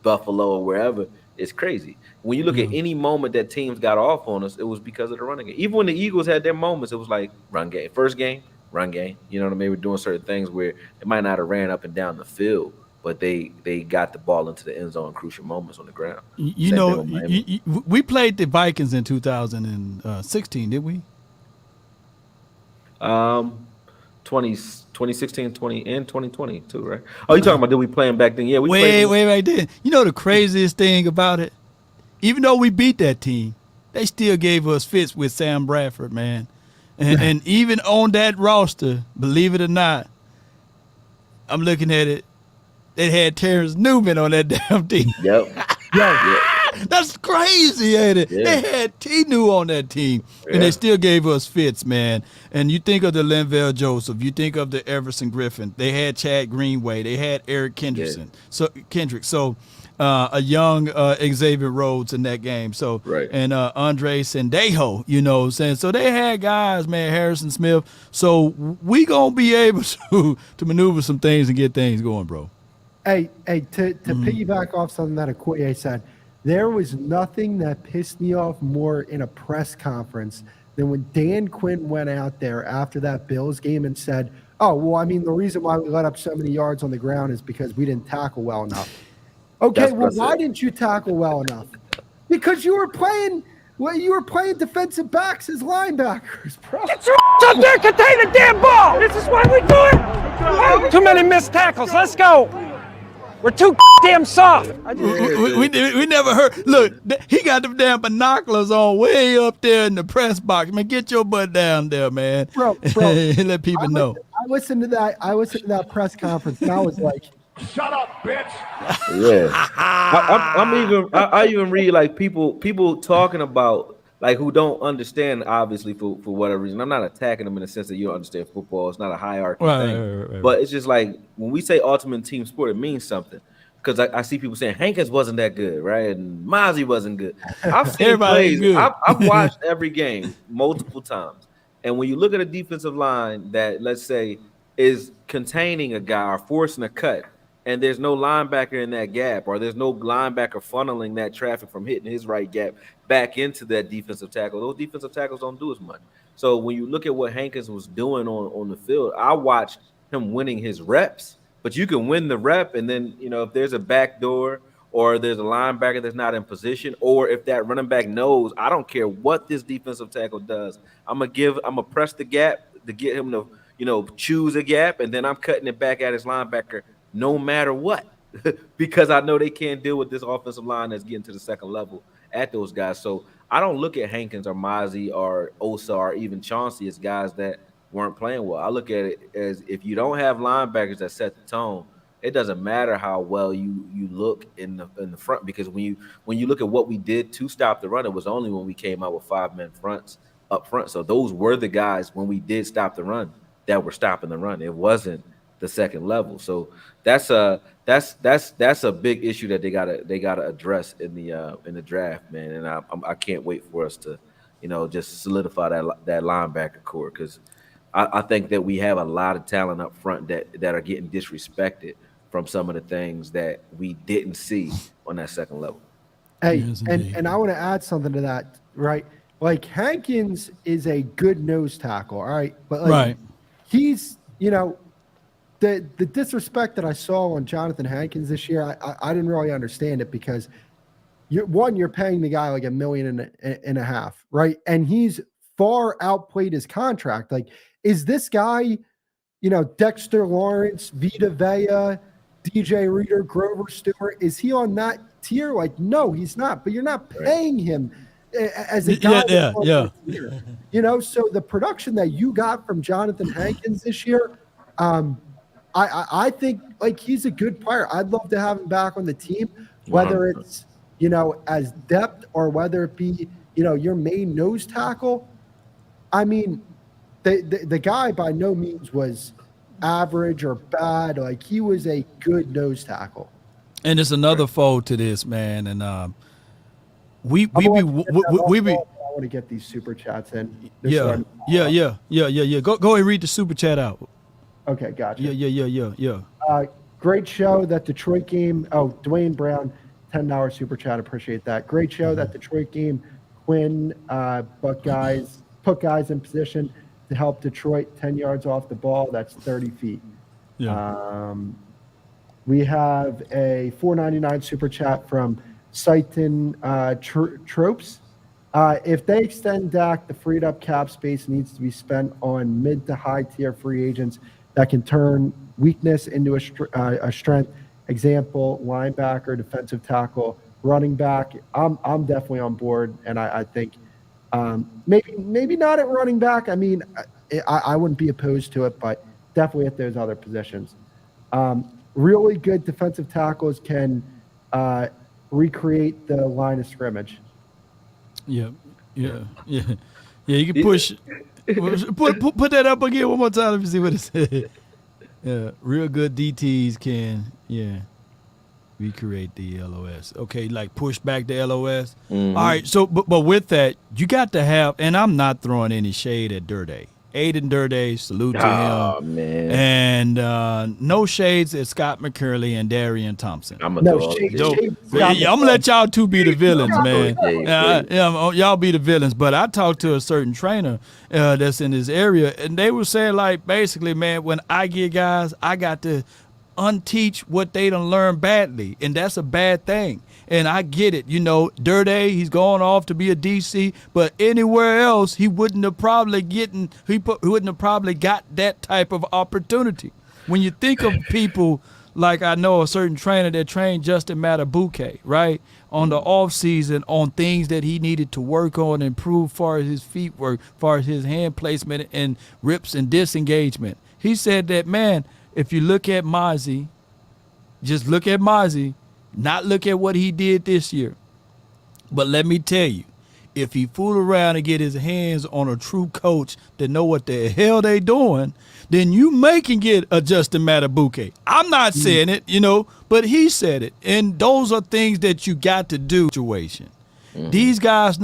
Buffalo or wherever, it's crazy. When you look at any moment that teams got off on us, it was because of the running game. Even when the Eagles had their moments, it was like run game. First game, run game. You know what I mean? We're doing certain things where they might not have ran up and down the field, but they got the ball into the end zone in crucial moments on the ground. We played the Vikings in 2016, did we? 2016, 20, and 2020 too, right? Oh, you talking about did we play them back then? Yeah, we played right then. You know the craziest thing about it? Even though we beat that team, they still gave us fits with Sam Bradford, man. And even on that roster, believe it or not, I'm looking at it, they had Terrence Newman on that damn team. Yep. That's crazy, ain't it? Yeah. They had T-New on that team, and they still gave us fits, man. And you think of the Linval Joseph, you think of the Everson Griffin. They had Chad Greenway. They had Eric Kendrick. So a young Xavier Rhodes in that game. So and Andre Sendejo, you know what I'm saying? So they had guys, man, Harrison Smith. So we gonna be able to maneuver some things and get things going, bro. Hey, to piggyback off something that AKOYE said, there was nothing that pissed me off more in a press conference than when Dan Quinn went out there after that Bills game and said, "Oh, well, I mean, the reason why we let up so many yards on the ground is because we didn't tackle well enough." Okay, why didn't you tackle well enough? Because you were playing defensive backs as linebackers, bro. Get your up there, contain the damn ball. This is why we do it. Too many missed tackles. Let's go. We're too damn soft. We never heard. Look, he got them damn binoculars on way up there in the press box. Man, get your butt down there, man. Bro. Let people know. I listened to that press conference, and I was like, "Shut up, bitch." Yeah. I even read like people talking about like who don't understand, obviously for whatever reason. I'm not attacking them in the sense that you don't understand football. It's not a hierarchy thing. Right. But it's just like when we say ultimate team sport, it means something. Because I see people saying Hankins wasn't that good, right? And Mozzie wasn't good. I've seen plays. I've watched every game multiple times. And when you look at a defensive line that, let's say, is containing a guy or forcing a cut, and there's no linebacker in that gap, or there's no linebacker funneling that traffic from hitting his right gap back into that defensive tackle, those defensive tackles don't do as much. So when you look at what Hankins was doing on the field, I watched him winning his reps, but you can win the rep, and then, if there's a back door or there's a linebacker that's not in position, or if that running back knows, I don't care what this defensive tackle does, I'm gonna press the gap to get him to, choose a gap, and then I'm cutting it back at his linebacker no matter what, because I know they can't deal with this offensive line that's getting to the second level at those guys. So I don't look at Hankins or Mozzie or Osa or even Chauncey as guys that weren't playing well. I look at it as, if you don't have linebackers that set the tone, it doesn't matter how well you look in the front, because when you look at what we did to stop the run, it was only when we came out with 5-man fronts up front. So those were the guys, when we did stop the run, that were stopping the run. It wasn't the second level. So that's a big issue that they gotta address in the draft, man. And I can't wait for us to, just solidify that linebacker core, because I think that we have a lot of talent up front that are getting disrespected from some of the things that we didn't see on that second level. Hey, Yes, and I want to add something to that, right? Like, Hankins is a good nose tackle, all right? But Right. he's, the disrespect that I saw on Jonathan Hankins this year, I didn't really understand it, because you're paying the guy like $1.5 million, right? And he's far outplayed his contract. Like, is this guy, Dexter Lawrence, Vita Vea, DJ Reader, Grover Stewart, is he on that tier? Like, no, he's not. But you're not paying him as a guy. Yeah. So the production that you got from Jonathan Hankins this year, I think, like, he's a good player. I'd love to have him back on the team, whether it's, as depth, or whether it be, your main nose tackle. I mean, the guy by no means was average or bad. Like, he was a good nose tackle. And it's another fold to this, man. And I want to get these super chats in. Yeah. Go ahead and read the super chat out. Okay, gotcha. Yeah. Great show, that Detroit game. Oh, Dwayne Brown, $10 super chat. Appreciate that. Great show, that Detroit game. Quinn put guys in position to help Detroit 10 yards off the ball. That's 30 feet. Yeah. We have a $4.99 super chat from Seiton Tropes. If they extend Dak, the freed up cap space needs to be spent on mid to high tier free agents that can turn weakness into a strength. Example, linebacker, defensive tackle, running back. I'm definitely on board, and I think maybe not at running back. I mean, I wouldn't be opposed to it, but definitely at those other positions. Really good defensive tackles can recreate the line of scrimmage. Yeah. You can push. Put that up again one more time. Let me see what it said. Yeah, real good DTs can recreate the LOS. Okay, like push back the LOS. Mm-hmm. All right. So, but with that, you got to have. And I'm not throwing any shade at Durday. Aiden Durday, salute to him. Man. And no shades at Scott McCurley and Darian Thompson. I'm I'm gonna let y'all two be the villains, man. Y'all be the villains. But I talked to a certain trainer that's in this area, and they were saying, like, basically, man, when I get guys, I got to unteach what they done learned badly, and that's a bad thing. And I get it, Durday, he's going off to be a DC, but anywhere else he wouldn't have probably got that type of opportunity. When you think of people like, I know a certain trainer that trained Justin Matabuke, right, on the off season on things that he needed to work on, improve far as his feet work, far as his hand placement and rips and disengagement. He said that, man, if you look at Mozzie, just look at Mozzie, not look at what he did this year. But let me tell you, if he fool around and get his hands on a true coach that know what the hell they doing, then you can get a Justin Matabuke. I'm not saying it, but he said it. And those are things that you got to do. Situation. Mm-hmm. These guys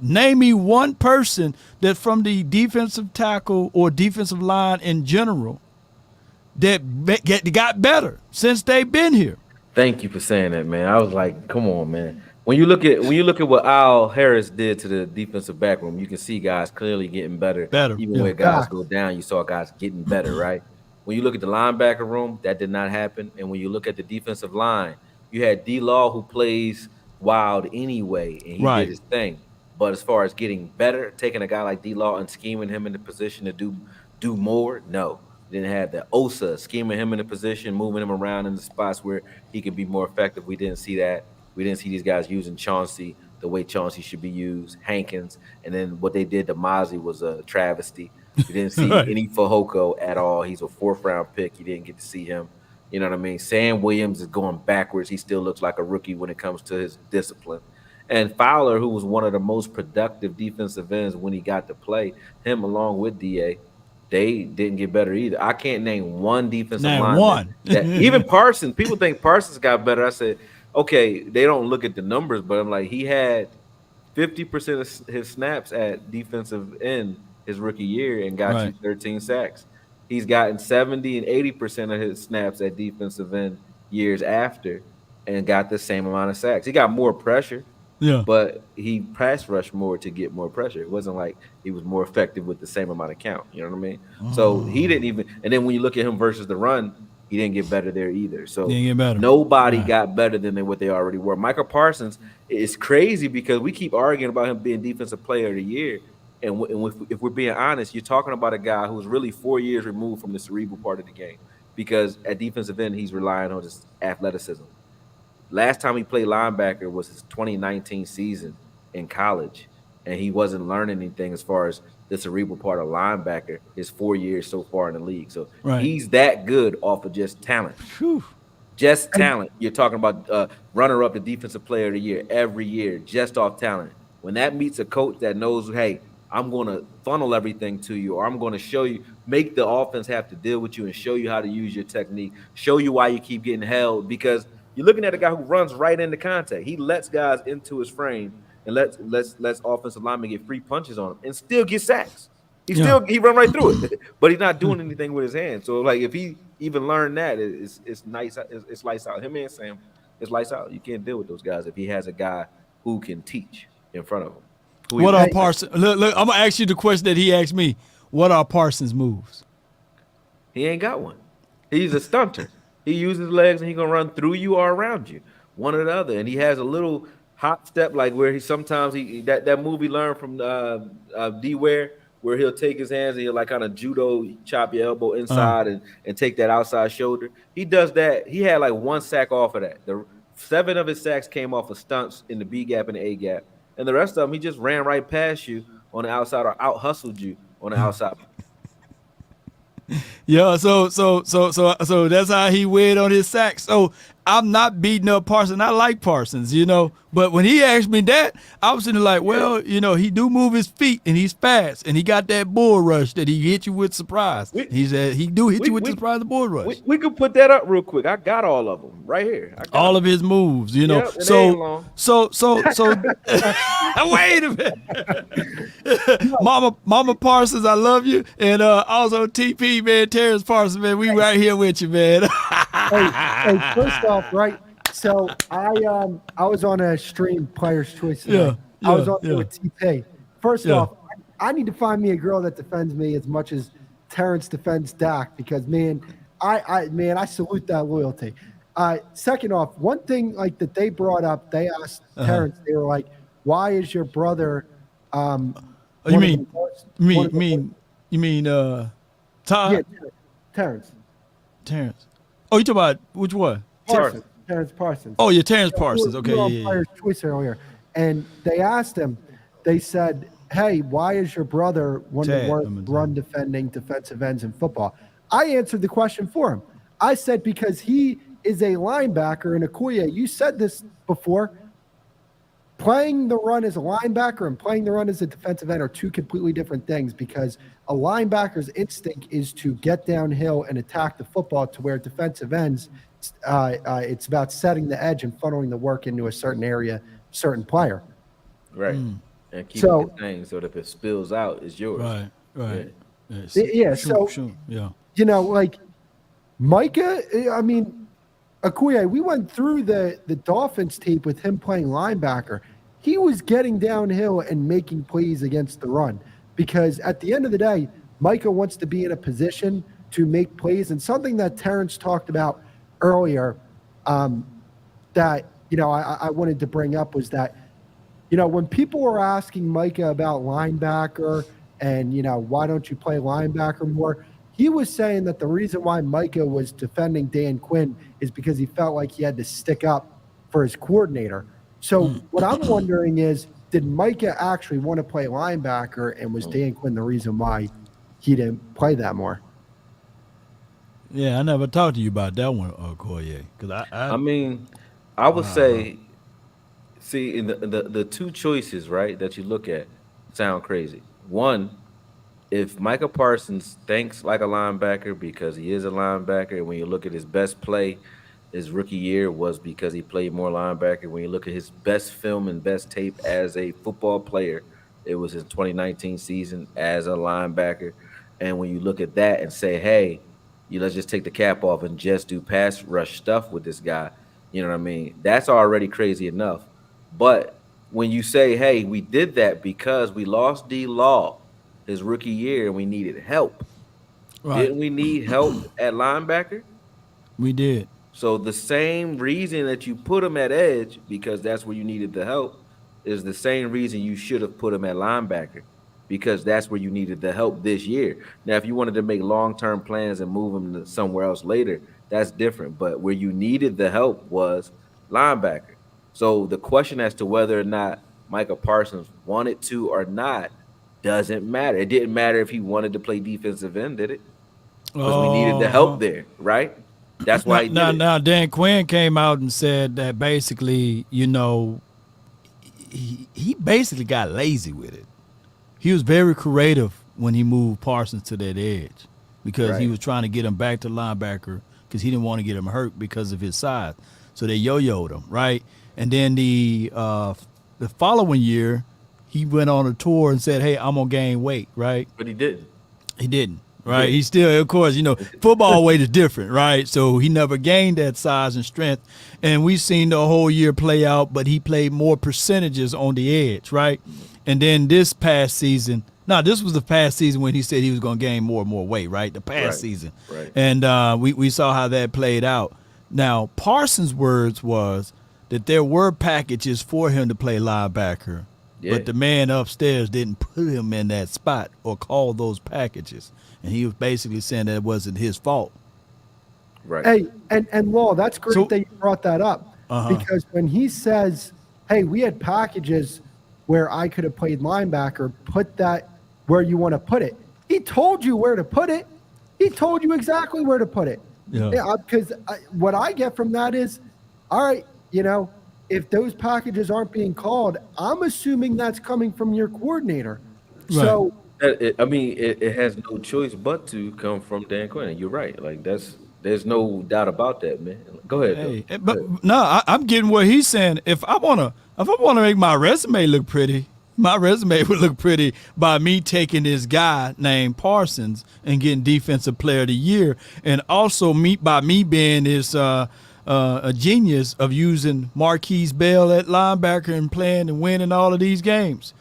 name me one person that from the defensive tackle or defensive line in general that got better since they've been here. Thank you for saying that, man. I was like, come on, man. When you look at what Al Harris did to the defensive back room, you can see guys clearly getting better. Even yeah. when guys go down, you saw guys getting better, right? When you look at the linebacker room, that did not happen. And when you look at the defensive line, you had D-Law who plays wild anyway, and he did his thing. But as far as getting better, taking a guy like D-Law and scheming him in the position to do more, no. Didn't have the Osa scheming him in the position, moving him around in the spots where he could be more effective. We didn't see that. We didn't see these guys using Chauncey the way Chauncey should be used, Hankins, and then what they did to Mozzie was a travesty. We didn't see any Fehoko at all. He's a 4th-round pick. You didn't get to see him. You know what I mean? Sam Williams is going backwards. He still looks like a rookie when it comes to his discipline. And Fowler, who was one of the most productive defensive ends when he got to play, him along with DA, they didn't get better either. I can't name one defensive lineman. Even Parsons, people think Parsons got better. I said, okay, they don't look at the numbers, but I'm like, he had 50% of his snaps at defensive end his rookie year and got you 13 sacks. He's gotten 70 and 80% of his snaps at defensive end years after and got the same amount of sacks. He got more pressure. Yeah, but he pass rushed more to get more pressure. It wasn't like he was more effective with the same amount of count. You know what I mean? So he didn't even. And then when you look at him versus the run, he didn't get better there either. So nobody got better than what they already were. Michael Parsons is crazy because we keep arguing about him being Defensive Player of the Year. And if we're being honest, you're talking about a guy who's really 4 years removed from the cerebral part of the game because at defensive end, he's relying on his athleticism. Last time he played linebacker was his 2019 season in college, and he wasn't learning anything as far as the cerebral part of linebacker his 4 years so far in the league. So he's that good off of just talent. Just talent. You're talking about runner-up to Defensive Player of the Year every year just off talent. When that meets a coach that knows, hey, I'm going to funnel everything to you, or I'm going to show you, make the offense have to deal with you and show you how to use your technique, show you why you keep getting held, because you're looking at a guy who runs right into contact. He lets guys into his frame and lets offensive linemen get free punches on him and still get sacks. He run right through it, but he's not doing anything with his hands. So like if he even learned that, it's nice. It's lights out. Him and Sam, it's lights out. You can't deal with those guys if he has a guy who can teach in front of him. What are Parsons? Look, I'm gonna ask you the question that he asked me. What are Parsons' moves? He ain't got one. He's a stunter. He uses legs and he's gonna run through you or around you, one or the other. And he has a little hop step, like where that move he learned from D Ware, where he'll take his hands and he'll like kind of judo chop your elbow inside and take that outside shoulder. He does that. He had like 1 sack off of that. 7 of his sacks came off of stunts in the B gap and the A gap, and the rest of them he just ran right past you on the outside or out hustled you on the outside. Yeah, so that's how he weighed on his sacks. So I'm not beating up Parsons. I like Parsons, but when he asked me that, I was sitting like, well, he do move his feet and he's fast and he got that bull rush that he hit you with surprise. He said he do hit you with surprise, the bull rush. We could put that up real quick. I got all of them right here. All of his moves, Yep, so wait a minute. Mama Parsons, I love you. And also TP, man, Terrence Parsons, man, we right here with you, man. hey, first off, right? So I was on a stream, Players Choice today. I was on there with TP. First off, I need to find me a girl that defends me as much as Terrence defends Dak, because man, I salute that loyalty. Second off, one thing like that they brought up, they asked Terrence, they were like, "Why is your brother?" You mean Todd? Yeah, Terrence. Oh, you talking about which one? Terrence Parsons. Oh, yeah, Terrence Parsons. Okay, yeah. Players Choice earlier, and they asked him. They said, "Hey, why is your brother one of the worst run defending defensive ends in football?" I answered the question for him. I said because he is a linebacker in AKOYE. You said this before. Playing the run as a linebacker and playing the run as a defensive end are two completely different things, because a linebacker's instinct is to get downhill and attack the football, to where defensive ends, it's about setting the edge and funneling the work into a certain area, certain player. Right. And keep it contained so that if it spills out, it's yours. Right. Yeah. Sure. Like Micah, I mean, AKOYE, we went through the Dolphins tape with him playing linebacker. He was getting downhill and making plays against the run because at the end of the day, Micah wants to be in a position to make plays. And something that Terrence talked about earlier that, I wanted to bring up was that, when people were asking Micah about linebacker and, why don't you play linebacker more, he was saying that the reason why Micah was defending Dan Quinn is because he felt like he had to stick up for his coordinator. So what I'm wondering is, did Micah actually want to play linebacker, and was Dan Quinn the reason why he didn't play that more? Yeah, I never talked to you about that one, AKOYE. Because I mean, I would say, see, in the two choices, right, that you look at sound crazy. One, if Micah Parsons thinks like a linebacker because he is a linebacker, and when you look at his best play, his rookie year was because he played more linebacker. When you look at his best film and best tape as a football player, it was his 2019 season as a linebacker. And when you look at that and say, hey, let's just take the cap off and just do pass rush stuff with this guy, you know what I mean? That's already crazy enough. But when you say, hey, we did that because we lost D-Law his rookie year and we needed help. Right. Didn't we need help at linebacker? We did. So the same reason that you put him at edge, because that's where you needed the help, is the same reason you should have put him at linebacker, because that's where you needed the help this year. Now, if you wanted to make long-term plans and move him to somewhere else later, that's different. But where you needed the help was linebacker. So the question as to whether or not Micah Parsons wanted to or not doesn't matter. It didn't matter if he wanted to play defensive end, did it? Because we needed the help there, right? That's why now Dan Quinn came out and said that basically, he basically got lazy with it. He was very creative when he moved Parsons to that edge because he was trying to get him back to linebacker because he didn't want to get him hurt because of his size. So they yo-yoed him, right? And then the following year, he went on a tour and said, hey, I'm going to gain weight, right? But he didn't. He didn't. Right. He still, of course, football weight is different, right? So he never gained that size and strength. And we've seen the whole year play out, but he played more percentages on the edge, right? And then this past season, this was the past season when he said he was going to gain more and more weight, right? The past season. Right. And we saw how that played out. Now, Parsons' words was that there were packages for him to play linebacker, but the man upstairs didn't put him in that spot or call those packages. And he was basically saying that it wasn't his fault. Right. Hey, and Law, that's great that you brought that up. Because when he says, hey, we had packages where I could have played linebacker, put that where you want to put it. He told you where to put it. He told you exactly where to put it. Yeah. Because what I get from that is, all right, if those packages aren't being called, I'm assuming that's coming from your coordinator. Right. So it has no choice but to come from Dan Quinn. You're right. Like there's no doubt about that, man. Go ahead. Hey, but no, I'm getting what he's saying. If I wanna make my resume look pretty, my resume would look pretty by me taking this guy named Parsons and getting Defensive Player of the Year, and also by me being this a genius of using Marquise Bell at linebacker and playing and winning all of these games.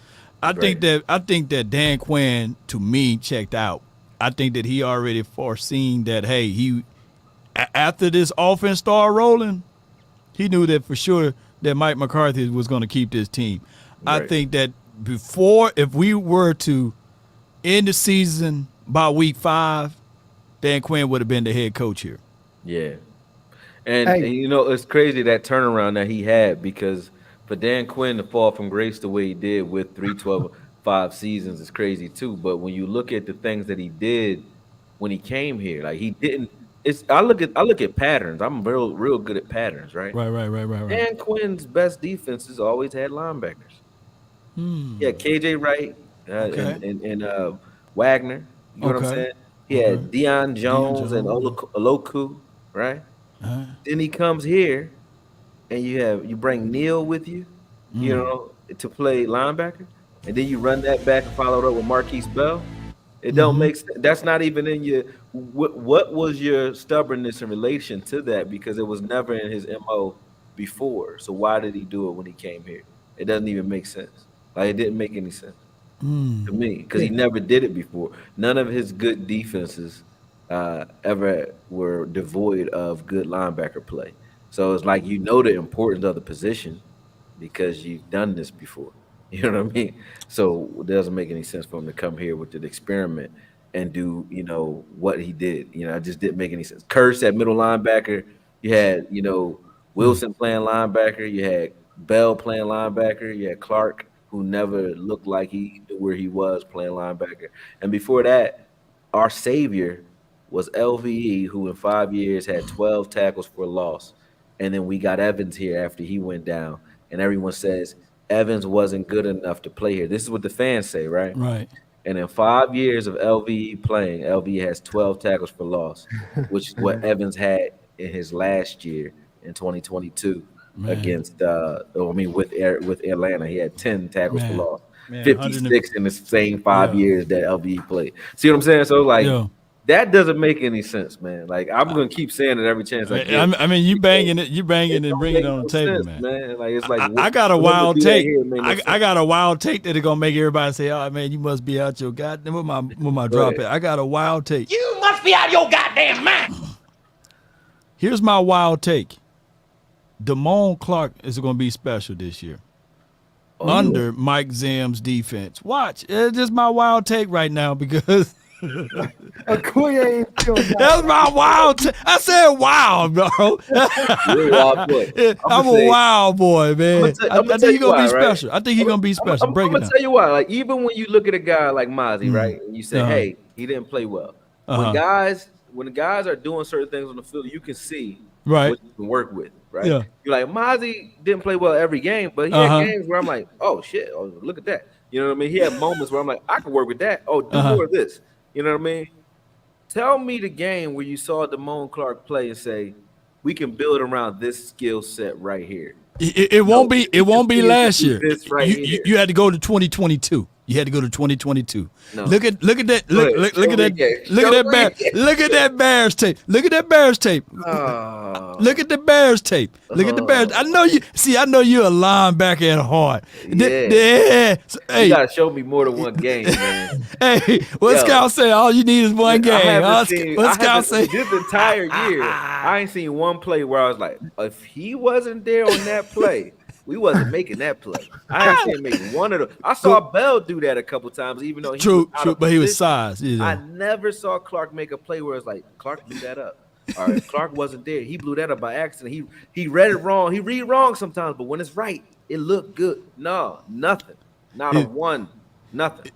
I think that Dan Quinn, to me, checked out. I think that he already foreseen that, hey, after this offense started rolling, he knew that for sure that Mike McCarthy was going to keep this team. Right. I think that if we were to end the season by week 5, Dan Quinn would have been the head coach here. Yeah. And it's crazy that turnaround that he had, because for Dan Quinn to fall from grace the way he did with 3-12-5 seasons is crazy too. But when you look at the things that he did when he came here, like he didn't. I look at patterns. I'm real good at patterns, right? Right. Dan Quinn's best defenses always had linebackers. Yeah, KJ Wright and Wagner. You know what I'm saying? He had Deion Jones and Oloku, right? Then he comes here, and you bring Neal with you, to play linebacker, and then you run that back and follow it up with Marquise Bell. It don't make sense. That's not even in your. What was your stubbornness in relation to that? Because it was never in his MO before. So why did he do it when he came here? It doesn't even make sense. Like it didn't make any sense to me because he never did it before. None of his good defenses ever were devoid of good linebacker play. So it's like the importance of the position because you've done this before. You know what I mean? So it doesn't make any sense for him to come here with an experiment and do, what he did. It just didn't make any sense. Curse at middle linebacker. You had, Wilson playing linebacker. You had Bell playing linebacker. You had Clark, who never looked like he knew where he was playing linebacker. And before that, our savior was LVE, who in 5 years had 12 tackles for loss. And then we got Evans here after he went down. And everyone says Evans wasn't good enough to play here. This is what the fans say, right? Right. And in 5 years of LVE playing, LVE has 12 tackles for loss, which is what Evans had in his last year in 2022 against with Atlanta. He had 10 tackles for loss. 56 in the same 5 years that LVE played. See what I'm saying? So that doesn't make any sense, man. Like I'm gonna keep saying it every chance I get. I mean, you banging and bringing it on the table, man. Like it's like I got a wild take. I got a wild take that is gonna make everybody say, "Oh man, you must be out your goddamn." With my drop it. I got a wild take. You must be out of your goddamn mind. Here's my wild take. Damone Clark is gonna be special this year. Under Mike Zim's defense. Watch. It's just my wild take right now because AKOYE ain't feeling that. that's my wild take. I said wild, bro. You're a wild boy. I'm a wild boy, man. I think he's gonna be special. Right? I think he's gonna be special. I'm Break it gonna down. tell you why. Like even when you look at a guy like Mozzie, right, and you say, "Hey, he didn't play well." When the guys are doing certain things on the field, you can see what you can work with, right? Yeah. You're like Mozzie didn't play well every game, but he had games where I'm like, "Oh shit, look at that." You know what I mean? He had moments where I'm like, "I can work with that." Oh, do more of this. You know what I mean? Tell me the game where you saw Damone Clark play and say, "We can build around this skill set right here." It won't be. It won't be last year. You had to go to 2022. You had to go to 2022. No. Look at that. Look at that Bears tape. Look at that Bears tape. Oh. Look at the Bears tape. Look at the Bears. I know you. See, I know you're a linebacker at heart. Yeah. Hey, you gotta show me more than one game, man. Hey, what Scout say? All you need is one game. What Scout say? This entire year, I ain't seen one play where I was like, if he wasn't there on that play, we wasn't making that play. I ain't seen him make one of them. I saw Bell do that a couple times, even though he was out of but he was position. size. You know. I never saw Clark make a play where it's like Clark blew that up. All right, Clark wasn't there. He blew that up by accident. He read it wrong. He read wrong sometimes, but when it's right, it looked good. No, nothing. Not a one. Nothing.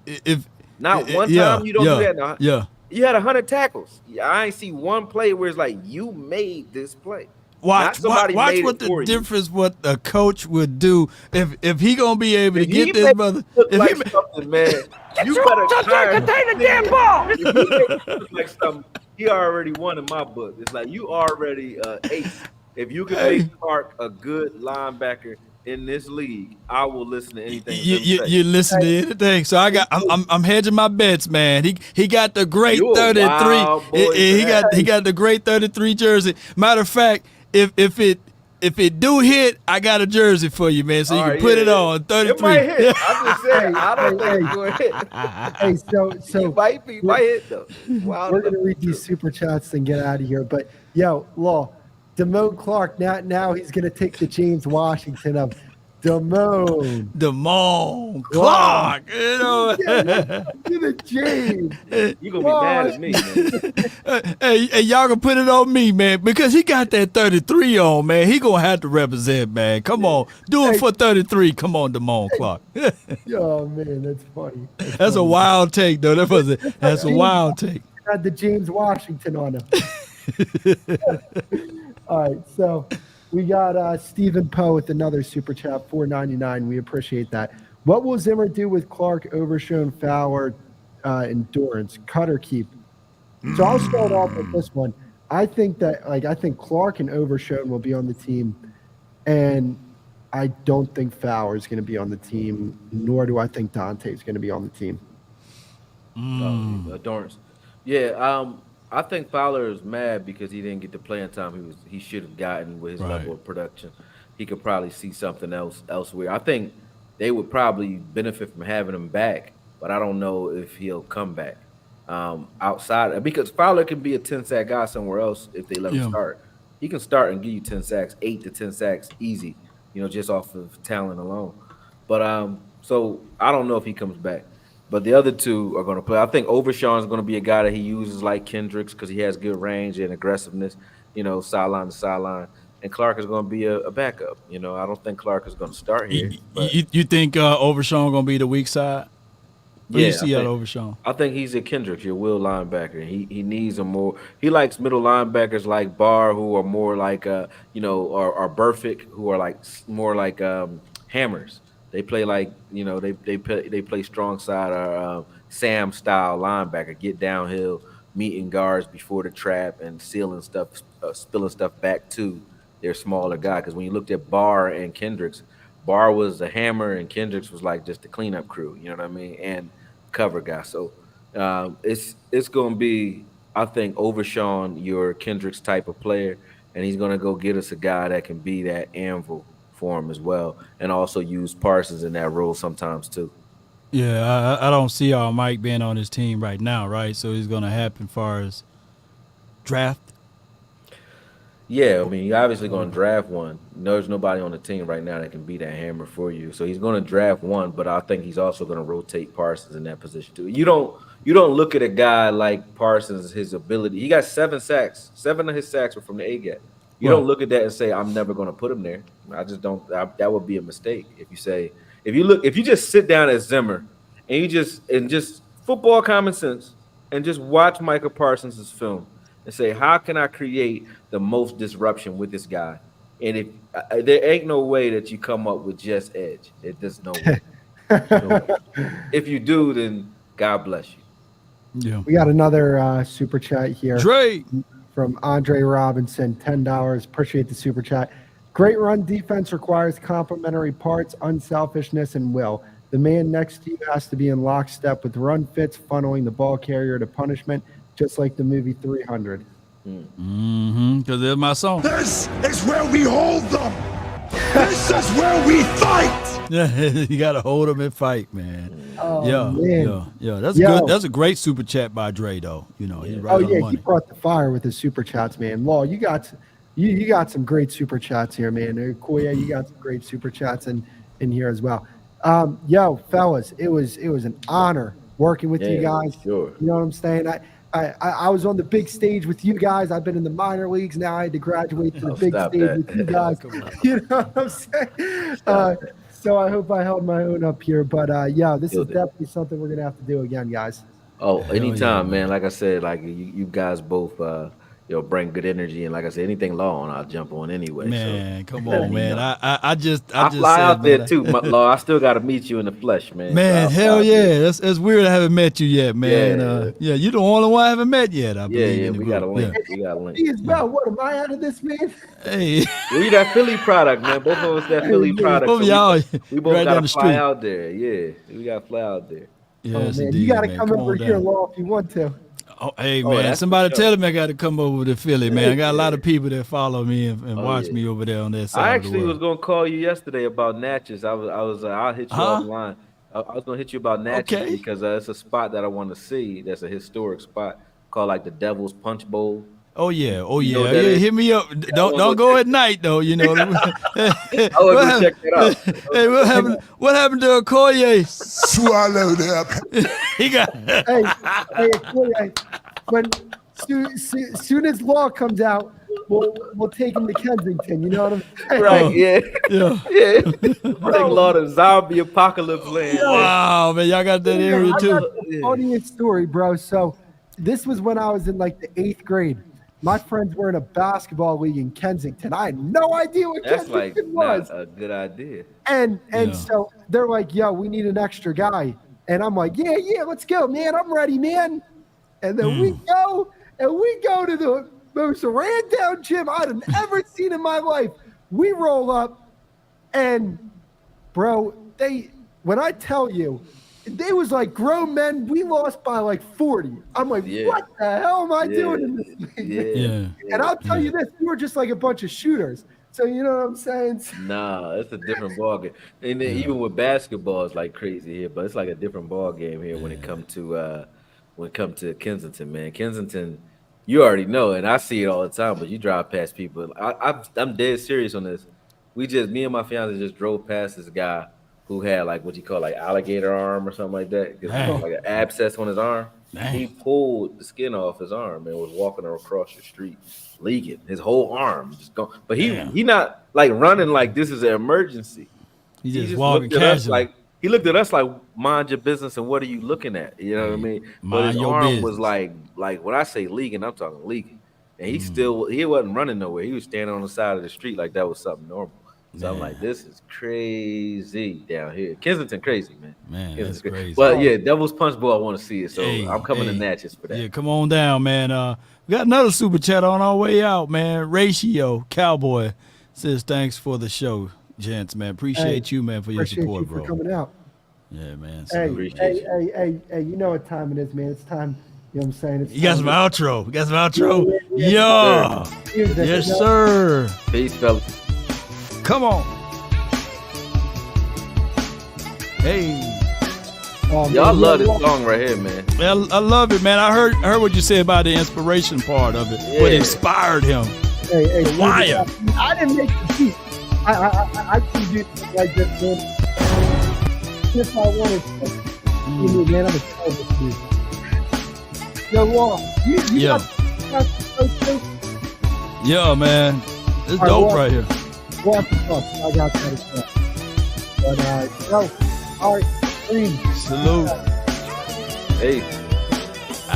Not one time you don't do that. No. Yeah. You had 100 tackles. I ain't see one play where it's like you made this play. Watch what the difference what a coach would do if he gonna be able to get this brother. Like something, man. You better contain the damn ball. If you look like something, he already won in my book. It's like you already ace. If you can make Clark a good linebacker in this league, I will listen to anything. You listen to anything. So I'm hedging my bets, man. He got the great 33. He got the great 33 jersey. Matter of fact, if it do hit, I got a jersey for you, man. So you can put it on 33. It might hit. I'm just saying. I don't think it's going to hit. Hey, so it might hit though. Wow. We're gonna read these super chats and get out of here. But yo, Law, Damone Clark. Now he's gonna take the James Washington of Damone Clark. You know, to the James. You gonna be mad at me, man. Hey, y'all gonna put it on me, man, because he got that 33 on, man. He gonna have to represent, man. Come on, do it for 33. Come on, Damone Clark. Oh man, that's funny. That's a wild take, though. That's a wild take. Had the James Washington on him. All right, so we got Stephen Poe with another super chat, $4.99. We appreciate that. What will Zimmer do with Clark, Overshown, Fowler, endurance, cut or keep? So I'll start off with this one. I think Clark and Overshown will be on the team, and I don't think Fowler is going to be on the team, nor do I think Dante is going to be on the team. Dorrance. Yeah, I think Fowler is mad because he didn't get the playing time he should have gotten with his Right. level of production. He could probably see something else elsewhere. I think they would probably benefit from having him back, but I don't know if he'll come back. Outside because Fowler can be a 10 sack guy somewhere else if they let him Yeah. start. He can start and give you 10 sacks, 8 to 10 sacks easy, just off of talent alone. But so I don't know if he comes back. But the other two are going to play. I think Overshawn is going to be a guy that he uses like Kendricks because he has good range and aggressiveness, sideline to sideline. And Clark is going to be a backup. I don't think Clark is going to start here. You think Overshawn going to be the weak side? What do you see out of Overshawn? I think he's a Kendricks, your will linebacker. He needs a more. He likes middle linebackers like Barr, who are more like or Burfict, who are like more like hammers. They play like they play strong side or Sam style linebacker, get downhill, meeting guards before the trap and sealing stuff, spilling stuff back to their smaller guy. Because when you looked at Barr and Kendricks, Barr was a hammer and Kendricks was like just the cleanup crew. You know what I mean? And cover guy. So it's going to be, I think, Overshawn, your Kendricks type of player, and he's going to go get us a guy that can be that anvil for him as well, and also use Parsons in that role sometimes too. Yeah, I don't see Mike being on his team right now, right? So he's going to happen as far as draft. Yeah, I mean, you're obviously going to draft one. There's nobody on the team right now that can be that hammer for you. So he's going to draft one, but I think he's also going to rotate Parsons in that position too. You don't look at a guy like Parsons, his ability. He got 7 sacks. 7 of his sacks were from the A-gap. You don't look at that and say, I'm never going to put him there. I just don't. That would be a mistake if you just sit down at Zimmer and you just football common sense and just watch Micah Parsons' film and say, how can I create the most disruption with this guy? And if there ain't no way that you come up with just edge. There's no way. If you do, then God bless you. Yeah. We got another super chat here. Dre. From Andre Robinson, $10. Appreciate the super chat. Great run defense requires complementary parts, unselfishness, and will. The man next to you has to be in lockstep with run fits, funneling the ball carrier to punishment, just like the movie 300. Because they're my song. This is where we hold them. This is where we fight. Yeah, you got to hold them and fight, man. Oh, yeah, man. yeah. That's good. That's a great super chat by Dre, though. He's right on the money. He brought the fire with his super chats, man. Law, you got some great super chats here, man. Koye, you got some great super chats in here as well. Fellas, it was an honor working with you guys. Sure. You know what I'm saying? I was on the big stage with you guys. I've been in the minor leagues. Now I had to graduate to the big stage with you guys. You know what I'm saying? So I hope I held my own up here. But, this is definitely something we're going to have to do again, guys. Oh, anytime, man. Like I said, like you guys both bring good energy, and like I said, anything law on, I'll jump on anyway. Man, come on, man. I just fly out there too, Law. I still got to meet you in the flesh, man. Man, so hell yeah. That's weird. I haven't met you yet, man. Yeah. You're the only one I haven't met yet. I believe. Yeah, we got a link. We got a link. What am I out of this, man? Hey, we that Philly product, man. Both of us that Philly product. both of so y'all we both right got down to the fly street. out there. Yeah, we got to fly out there. Yes, man, indeed, you got to man. come over on here, down. Law, if you want to. Oh, hey, Oh, man, that's somebody for sure. tell me I got to come over to Philly, man. I got a lot of people that follow me and watch me over there on that side I of the actually was world. gonna call you yesterday about Natchez. I'll hit you offline. I was gonna hit you about Natchez because it's a spot that I want to see. That's a historic spot called like the Devil's Punch Bowl. Oh yeah, know what that yeah. is? Hit me up. Don't go at night though. You know. I was gonna check that out. Hey, what happened to Okoye? Swallow that. He got. Hey, when soon as Law comes out, we'll take him to Kensington. You know what I'm saying? Right? Yeah. Yeah. Take Lord of zombie apocalypse land. Wow, man, y'all got that area I too. got the funniest story, bro. So this was when I was in like the 8th grade. My friends were in a basketball league in Kensington. I had no idea what That's like Kensington was. not a good idea. And Yeah. so they're like, yo, we need an extra guy. And I'm like, yeah, let's go, man. I'm ready, man. And then we go to the most ran down gym I'd ever seen in my life. We roll up and bro, when I tell you, they was like grown men. We lost by like 40. I'm like, Yeah. what the hell am I doing in this league? Yeah. And I'll tell you this, we were just like a bunch of shooters. So you know what I'm saying? Nah, it's a different ball game. And then even with basketball, it's like crazy here, but it's like a different ball game here when it comes to Kensington, man. Kensington, you already know, and I see it all the time. But you drive past people. I'm dead serious on this. Me and my fiance just drove past this guy who had like what you call like alligator arm or something like that. Dang. Like an abscess on his arm. Dang. He pulled the skin off his arm and was walking across the street, leaking his whole arm just gone. But he not like running like this is an emergency. He just walking looked at us casually. like he looked at us like mind your business and what are you looking at? You know what I mean? But Mind his your arm business. was like when I say leaking, I'm talking leaking. And he wasn't running nowhere. He was standing on the side of the street like that was something normal. So I'm like, this is crazy down here. Kensington crazy, man. Man, Kensington's that's crazy. But yeah, Devil's Punch Bowl, I want to see it. So Hey, I'm coming to hey. Natchez for that. Yeah, come on down, man. We got another super chat on our way out, man. Ratio Cowboy says thanks for the show, gents, man. Appreciate you, man, for your Appreciate support, you for bro. coming out. Yeah, man. Hey, Appreciate you. hey, you know what time it is, man. It's time. You know what I'm saying? It's You got some time outro. You got some outro? Yeah, Yeah. Here's the- Yes, sir. Peace, fellas. Come on. Hey. Oh, Y'all man, love this yeah, song right here, man. I love it, man. I heard what you said about the inspiration part of it. What Yeah. inspired him. Hey, The Wire. I didn't make the beat. I can do something like this, man. If I wanted to, you know, man, I'm a terrible dude. Yo, Law, you Yeah. got Yeah, man. It's All right, dope well- right here. walk up. I got that as well. But, all right, all right, please. Salute. Hey.